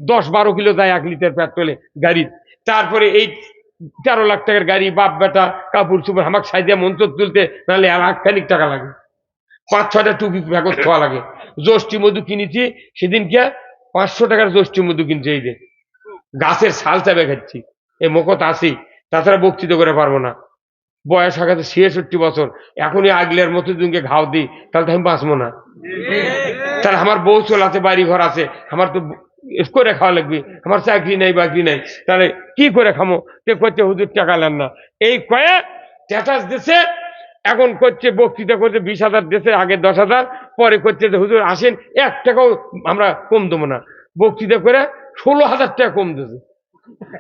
10-12 কিলো যায় 1 লিটার পেট্রোলে গাড়ি। তারপরে এই 13 লাখ টাকার গাড়ি, বাপ বেটা কাপড় চুপড় আমাকে সাইজে মন্ত্র তুলতে, নাহলে 1,00,000 টাকা লাগে। 5-6টা টুপি ব্যাগত খাওয়া লাগে। জ্যোষ্ঠী মধু কিনেছি সেদিনকে, 500 টাকার জ্যোষ্ঠী মধু কিনছে, এই যে গাছের ছাল চাবে খাচ্ছি, এই মুখত আসি, তাছাড়া বক্তৃতা করে পারবো না। বয়স হয়ে গেছে 66 বছর, এখনই আগলের মতো দিনকে ঘাও দিই, তাহলে তো আমি বাঁচবো না। তাহলে আমার বউ চল আছে, বাড়ি ঘর আছে, আমার তো করে খাওয়া লাগবে, আমার চাকরি নাই বাকরি নাই, তাহলে কি করে খামো? করছে হুজুর টাকা নেন না, এই কয়ে স্ট্যাটাস দিছে। এখন করছে বক্তৃতা করছে 20,000 দেশে, আগে 10,000, পরে করছে যে হুজুর আসেন, 1 টাকাও আমরা কম দেবো না। বক্তৃতা করে 16,000 টাকা কম দিয়েছে।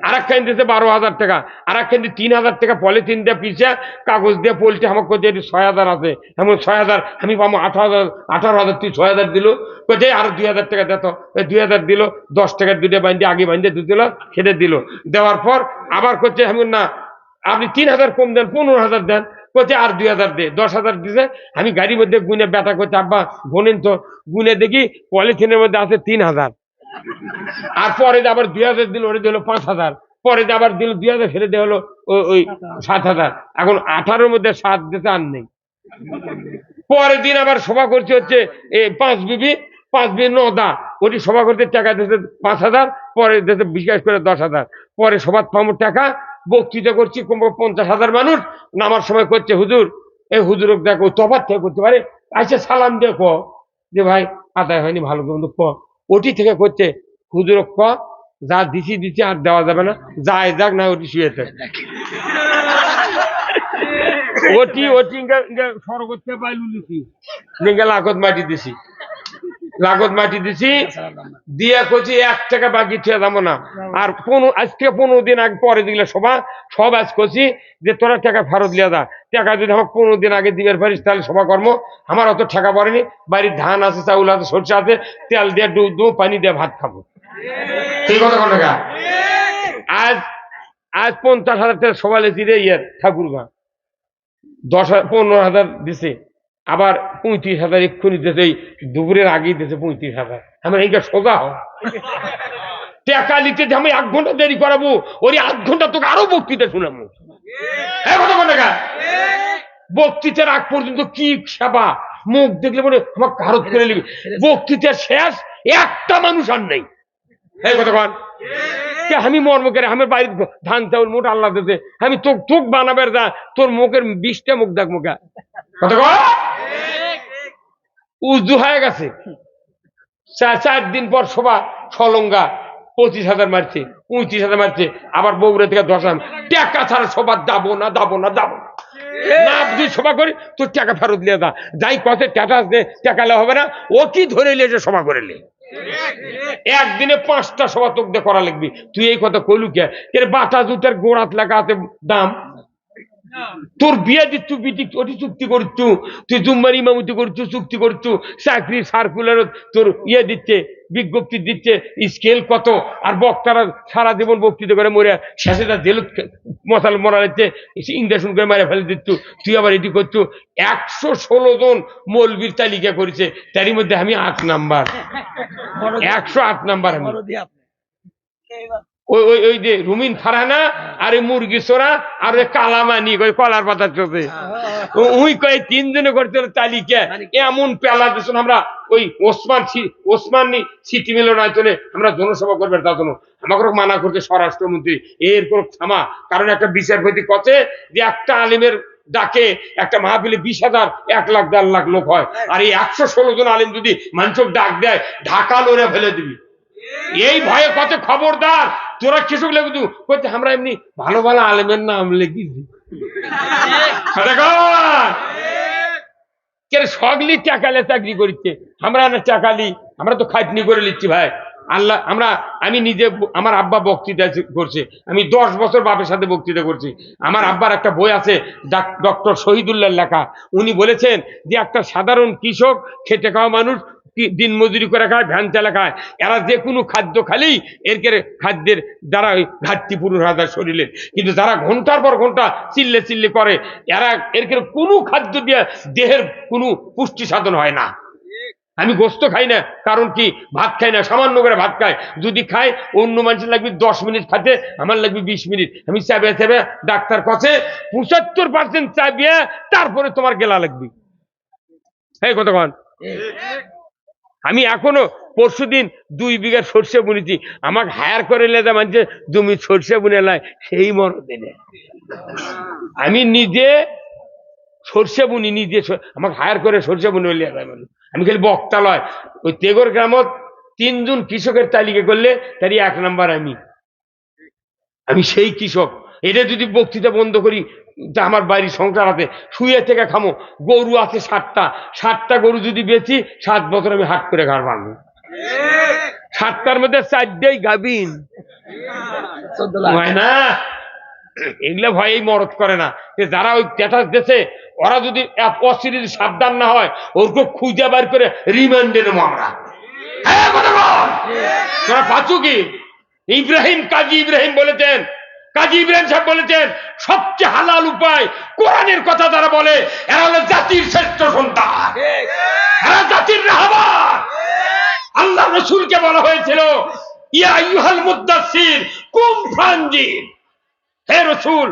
আর একখান দিয়েছে 12,000 টাকা, আর একখান দিয়ে 3,000 টাকা পলিথিন দিয়ে পিছিয়ে কাগজ দিয়ে পোল্টে আমাকে করছে 6,000 আছে, এমন 6,000 আমি পাবো 18,000, তুই 6,000 দিল, কোথায় আরো 2,000 টাকা দিত, 2,000 দিল, 10 টাকার 2টা বাইন্দে আগে বাইন্দে দিল, খেতে দিল। দেওয়ার পর আবার করছে এমন না, আপনি 3,000 কম দেন, 15,000 দেন, কোথায় আর 2,000 দে, 10,000 দিছে। আমি গাড়ির মধ্যে গুনে বেটা করছে, আব্বা গোনেন তো, গুনে দেখি পলিথিনের মধ্যে আছে 3,000। আর পরে আবার 2000 দিল, ওরে দিল 5000, পরে আবার দিল 2000, ফেলে দেওয়া হলো ওই 7000। এখন 18-র মধ্যে 7 দিতে আর নেই। পরের দিন আবার সভা করছে হচ্ছে 5 বিবি নদা, ওটি সভা করতে টাকা দিতে 5000, পরে দিতে বিকাশ করে 10,000। পরে সভা পাবো টাকা, বক্তৃতা করছি 50,000 মানুষ, নামার সময় করছে হুজুর, এই হুজুর দেখো তফাৎ থেকে করতে পারে, আচ্ছা সালাম দেখো যে ভাই আদায় হয়নি, ভালো করে ক, ওটি থেকে করছে হুজুর ক, যা দিছি আর দেওয়া যাবে না, যায় যাক না, ওটি শুয়ে থাকে। ওটি সরগত লাগত মাটি দিছি দিয়া করছি 1 টাকা বাকি থেকে যাবো না। আর আজ থেকে 15 দিন আগে পরে দিলে সব আজ করছি যে তোরা টাকা ফেরত লিয়া যা, টাকা যদি আমাকে 15 দিন আগে দিবার পারিস তাহলে সভা কর্ম। আমার অত টাকা পড়েনি, বাড়ির ধান আছে, চাউল আছে, সরষে আছে, তেল দিয়ে দুধ দেবো, পানি দিয়ে ভাত খাবো। ঠিক কথা কোন টাকা? আজ 50,000 টাকা সবাই লেছি রে ঠাকুরগা, 15,000 দিছে, আবার 35,000 এক্ষুনি দিয়েছে, এই দুপুরের আগেই দিয়েছে 35,000। আমার এইটা সোজা হয় টাকা নিতে, আমি 1 ঘন্টা দেরি করাবো, ওই 8 ঘন্টা তোকে আরো বক্তৃতা শুনাবো। বক্তৃতার আগ পর্যন্ত কি সেবা, মুখ দেখলে মনে আমার কারত করে নিবি, বক্তৃতার শেষ একটা মানুষ আর নেই। এই কতক্ষণ আমি মর্ম করে আমার বাড়ির ধান চাউল মোট আল্লাহ দিতে, আমি তোক বানাবার যা, তোর মুখের 20টা মুখ দেখ মুখা উজু হয়ে গেছে। 4 দিন পর সভা সলঙ্গা 25,000 মারছে, 35,000 মারছে, আবার বগুড়া থেকে 10 টাকা ছাড়া সভা যাবো না না সভা করি, তোর টাকা ফেরত নিয়ে যা, যাই কত টাকা হবে না, ও কি ধরে নিয়ে সভা করে নে। একদিনে 5টা সভা তোকে করা লাগবে, তুই এই কথা কইলু কে? বাটা জুতার গোড়াত লেখা আছে দাম, তোর বিয়ে দিচ্ছু বিটি ওটি চুক্তি করছু, তুই জুম্মার ইমামতি করছু, চুক্তি করছু, চাকরি সার্কুলার তোর দিচ্ছে, বিজ্ঞপ্তি দিচ্ছে, স্কেল কত, আর বক্তারা সারা জীবন বক্তৃতা করে মরে শেষে তার জেল মশাল মরা যাচ্ছে, ইঞ্জেকশন করে মারে ফেলে দিচ্ছু, তুই আবার এটি করছু। 116 জন মৌলবীর তালিকা করেছে, তারই মধ্যে আমি 8 নাম্বার, 108 নাম্বার। আমি ওই যে রুমিন ফারহানা আর মুরগি সোরা আর কালামানি কলার পাতা চোখে, ওই কয় 3 জনে করতে তালিকা। এমন পেলা দিচ্ছেন, আমরা ওই ওসমানী সিটি মিলনায়তনে আমরা জনসভা করবে, তার জন্য আমাকে মানা করছে স্বরাষ্ট্রমন্ত্রী, এর কোন থামা, কারণ একটা বিচারপতি কছে যে একটা আলিমের ডাকে একটা মাহফিলে 20,000, 1 লাখ 1.5 লাখ লোক হয়, আর এই 116 জন আলিম যদি মানুষ ডাক দেয়, ঢাকা লড়ে ফেলে দিবি। এই ভয়ে কত খবরদার, তোরা কৃষক লেগে করতে, আমরা এমনি ভালো ভালো আলেমের নাম লিখেছি, সগলি টাকালে চাকরি করছে, আমরা না টাকালি, আমরা তো খাটনি করে নিচ্ছি ভাই। আল্লাহ আমি নিজে, আমার আব্বা বক্তৃতা করছে, আমি 10 বছর বাপের সাথে বক্তৃতা করছি। আমার আব্বার একটা বই আছে ডক্টর শহীদুল্লাহ লেখা, উনি বলেছেন যে একটা সাধারণ কৃষক, খেটে খাওয়া মানুষ, দিন মজুরি করে খায়, ভ্যান চালা খায়, এরা যে কোনো খাদ্য খালেই এর খাদ্যের দ্বারা ওই ঘাটতি পূরণ হয় তার শরীরের, কিন্তু যারা ঘন্টার পর ঘন্টা চিল্লে করে, এরা এর কোনো খাদ্য দিয়ে দেহের কোনো পুষ্টি সাধন হয় না। আমি গোস্ত খাই না, কারণ কি ভাত খাই না, সামান্য করে ভাত খাই, যদি খাই অন্য মানুষের লাগবে 10 মিনিট খাতে, আমার লাগবে 20 মিনিট। আমি চাবে ডাক্তার কাছে 75% চাবিয়ে তারপরে তোমার গেলা লাগবে। এই কতক্ষণ আমি এখনো পরশুদিন 2 বিঘা সর্ষে বুনেছি, আমাকে হায়ার করে লেদা মানছে জমি সর্ষে বুনে লাই, সেই মরদে আমি নিজে সর্ষে বুনি, নিজে আমাকে হায়ার করে সর্ষে বুনে লিয়া যায় মানুষ। আমি খালি বক্তা লয়, ওই তেগর গ্রামত 3 জন কৃষকের তালিকা করলে তারই 1 নাম্বার আমি সেই কৃষক। এটা যদি বক্তৃতা বন্ধ করি, আমার বাড়ির সংসার আছে, শুয়ে থেকে খামো, গরু আছে 60টা গরু যদি বেচি 7 বছর আমি হাট করে ঘর বানবো। 7টার মধ্যে 4টাই গাভিন হয় না, এগুলা ভয়েই মরদ করে না। যারা ওই স্ট্যাটাস দিয়েছে, ওরা যদি অস্থির সাবধান না হয়, ওরকে খুঁজে বার করে রিমান্ডে নেবো আমরা। তোরা পাচ্ছ কি? কাজী ইব্রাহিম বলেছেন, কাজী ইব্রাহিম সাহেব বলেছেন, সবচেয়ে হালাল উপায় কোরআনের কথা যারা বলে, এরা হলো জাতির শ্রেষ্ঠ সন্তান, এরা জাতির রাহবার। আল্লাহ রসুলকে বলা হয়েছিল ইয়া আইয়ুহাল মুদ্দাসসির কুম ফানজির, হে রাসূল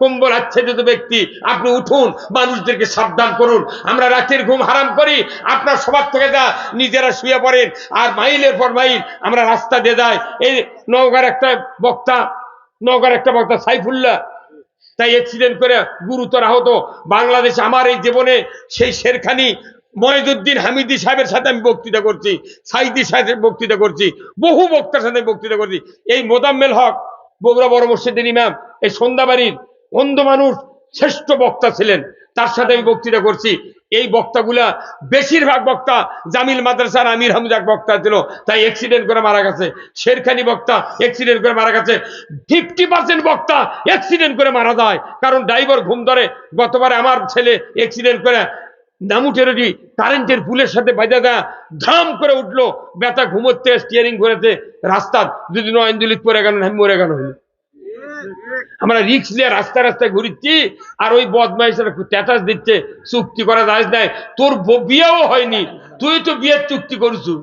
কম্বল আচ্ছাদিত ব্যক্তি আপনি উঠুন, মানুষদেরকে সাবধান করুন, আমরা রাতের ঘুম হারাম করি, আপনার সবার থেকে যা নিজেরা শুয়ে পড়েন আর মাইলের পর মাইল আমরা রাস্তা দিয়ে যাই। এই নওগাঁর একটা বক্তা সাইফুল্লাহ তাই অ্যাক্সিডেন্ট করে গুরুতর আহত। বাংলাদেশ আমার এই জীবনে সেই শেরখানি ময়জুদ্দিন হামিদি সাহেবের সাথে আমি বক্তৃতা করছি, সাইদি সাহেবের বক্তৃতা করছি, বহু বক্তার সাথে বক্তৃতা করছি। এই মোজাম্মেল হক বগুড়া বড় মসজিদের ইমাম, এই সন্ধ্যাবাড়ির অন্ধ মানুষ শ্রেষ্ঠ বক্তা ছিলেন, তার সাথে আমি বক্তৃতা করছি। এই বক্তাগুলা বেশিরভাগ বক্তা জামিল মাদ্রাসার আমির হামজাক বক্তা ছিল, তাই অ্যাক্সিডেন্ট করে মারা গেছে। শেরখানি বক্তা অ্যাক্সিডেন্ট করে মারা গেছে। 50% বক্তা অ্যাক্সিডেন্ট করে মারা যায়, কারণ ড্রাইভার ঘুম ধরে। গতবারে আমার ছেলে অ্যাক্সিডেন্ট করে নামুটেরডি কারেন্টের পুলের সাথে বাজা দেয়, ধাম করে উঠলো, ব্যথা ঘুমোচ্ছে, স্টিয়ারিং ঘুরেছে, রাস্তা যদি নয়নদুলিত পরে গেল, মরে গেল। আমরা রিক্স নিয়ে রাস্তায় ঘুরছি, আর ওই বদমাইশেরা স্ট্যাটাস দিচ্ছে চুক্তি করা যায় নাই, তোর বিয়েও হয়নি, তুই তো বিয়ের চুক্তি করছু।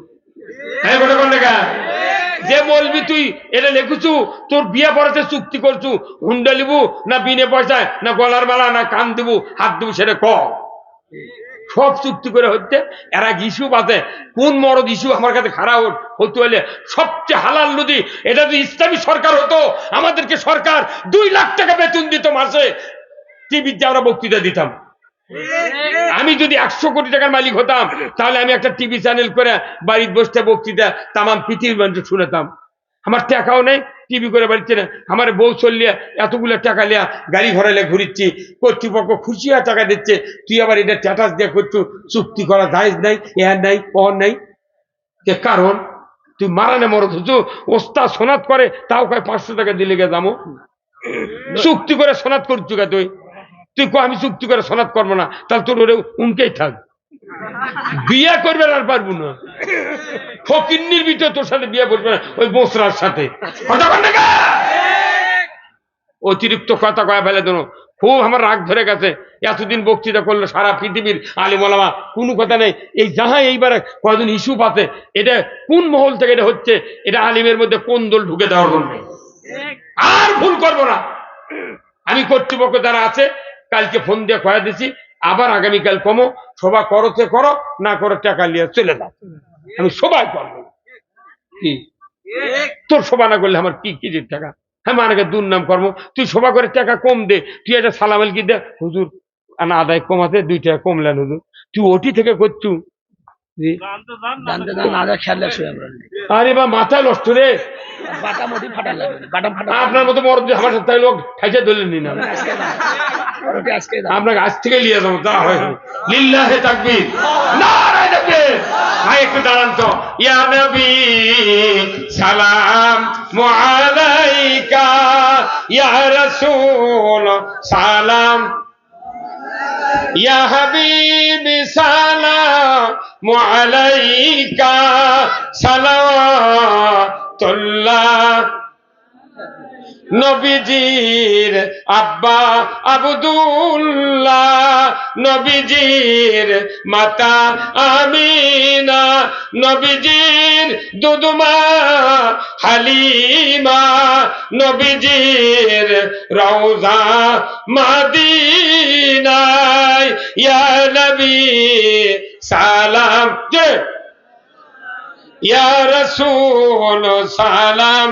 যে বলবি তুই এটা লেখুছু, তোর বিয়ে পড়াতে চুক্তি করছু, হুন্ডা লিবু না বিনে পয়সায়, না গলার মালা, না কান দিবু, হাত দিবু, সেটা ক সব চুক্তি করে হচ্ছে। এরা ইস্যু বাজে, কোন মরদ ইস্যু আমার কাছে খারাপ হতে হলে সবচেয়ে হালাল নদী। এটা যদি ইসলামী সরকার হতো, আমাদেরকে সরকার 2 লাখ টাকা বেতন দিত মাসে, টিভিতে আমরা বক্তৃতা দিতাম। আমি যদি 100 কোটি টাকার মালিক হতাম, তাহলে আমি একটা টিভি চ্যানেল করে বাড়িতে বসতে বক্তৃতা তামাম পৃথিবীর মানুষ শুনেতাম। আমার টাকাও নেই, টিভি করে বাড়িতে না, আমার বউ চললিয়া এতগুলো টাকা লিয়া গাড়ি ঘোরালে ঘুরিচ্ছি, কর্তৃপক্ষ খুশি হয়ে টাকা দিচ্ছে, তুই আবার এটা স্ট্যাটাস দিয়ে করছু, চুক্তি করা জায়েজ নাই, নাই নাই। কারণ তুই মারানে মরদ হচ্ছু, ওস্তাদ সোনাত করে, তাও কয় 500 টাকা দিলে গে যাবো, চুক্তি করে সোনাত করছু গে তুই আমি চুক্তি করে সোনাত করবো না, তাহলে তোর ওরে উনকেই থাক, বিয়ে করবে আর পারবো না, ফকিন্নির ভিতরে তোর সাথে বিয়ে করবে না, ওই বসরার সাথে। অতিরিক্ত কথা কয়া ফেলে দেন, খুব আমার রাগ ধরে গেছে। এতদিন বক্তৃতা করলো সারা পৃথিবীর আলিম ওলামা, কোনো কথা নেই। এই যাহা এইবার কয়জন ইস্যু পাতে, এটা কোন মহল থেকে এটা হচ্ছে, এটা আলিমের মধ্যে কোন দল ঢুকে দেওয়ার জন্য। আর ভুল করবো না। আমি কর্তৃপক্ষ যারা আছে কালকে ফোন দিয়ে কয়া দিছি, আবার আগামীকাল কমো, সভা করতে করো, না করো টাকা নিয়ে চলে যাও। আমি সবাই করবো, কি তোর সভা না করলে আমার কি কিজির টাকা, হ্যাঁ মানাকে দুর্নাম কর্ম। তুই সভা করে টাকা কম দে, তুই একটা সালামাল কি দে, হুজুর না আদায় কমাতে 2 টাকা কমলেন হুজুর, তুই ওটি থেকে করছু। আরে বা মাথায় নষ্ট রে, আপনার মতো বড় আমার সাথে লোক ঠাইছে ধরলেন না, আপনাকে আজ থেকে নিয়ে যাবো, তা হয় লিল্লাহে তাকবীর, নারায়ে তাকবীর। ভাই একটু দাঁড়ান তো। ইয়া নবী সালাম আলাইকা, ইয়া রাসূল সালাম, ইয়া হাবিবি সালাম আলাইকা, সালাওয়াতুল্লাহ। নবীজির আব্বা আব্দুল্লাহ, নবীজির মাতা আমিনা, নবীজির দুদমা হালিমা, নবীজির রওজা মদিনায়। ইয়া নবী সালাম, ইয়া রাসূল সালাম,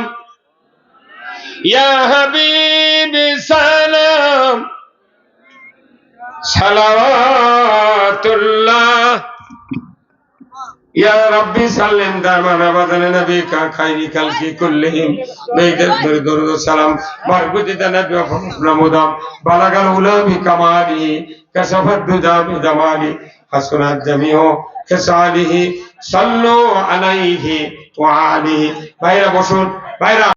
ইয়া হাবিবি সালাম, সালাওয়াতুল্লাহ। ইয়া রাব্বি সাল্লিম দামান আবাদান নবিকা খাইরি খালকি কুল্লিহিম, বেদের দরুদ সালাম মারগুদিতা নবী নামুদাম, বালাগাল উলামি কামালি, কাসাফাত দুজা বিজামালি, হাসনাত জামিউ খিসালিহি, সাল্লু আলাইহি ওয়া আলিহি। ভাইরা বসুন, ভাইরা।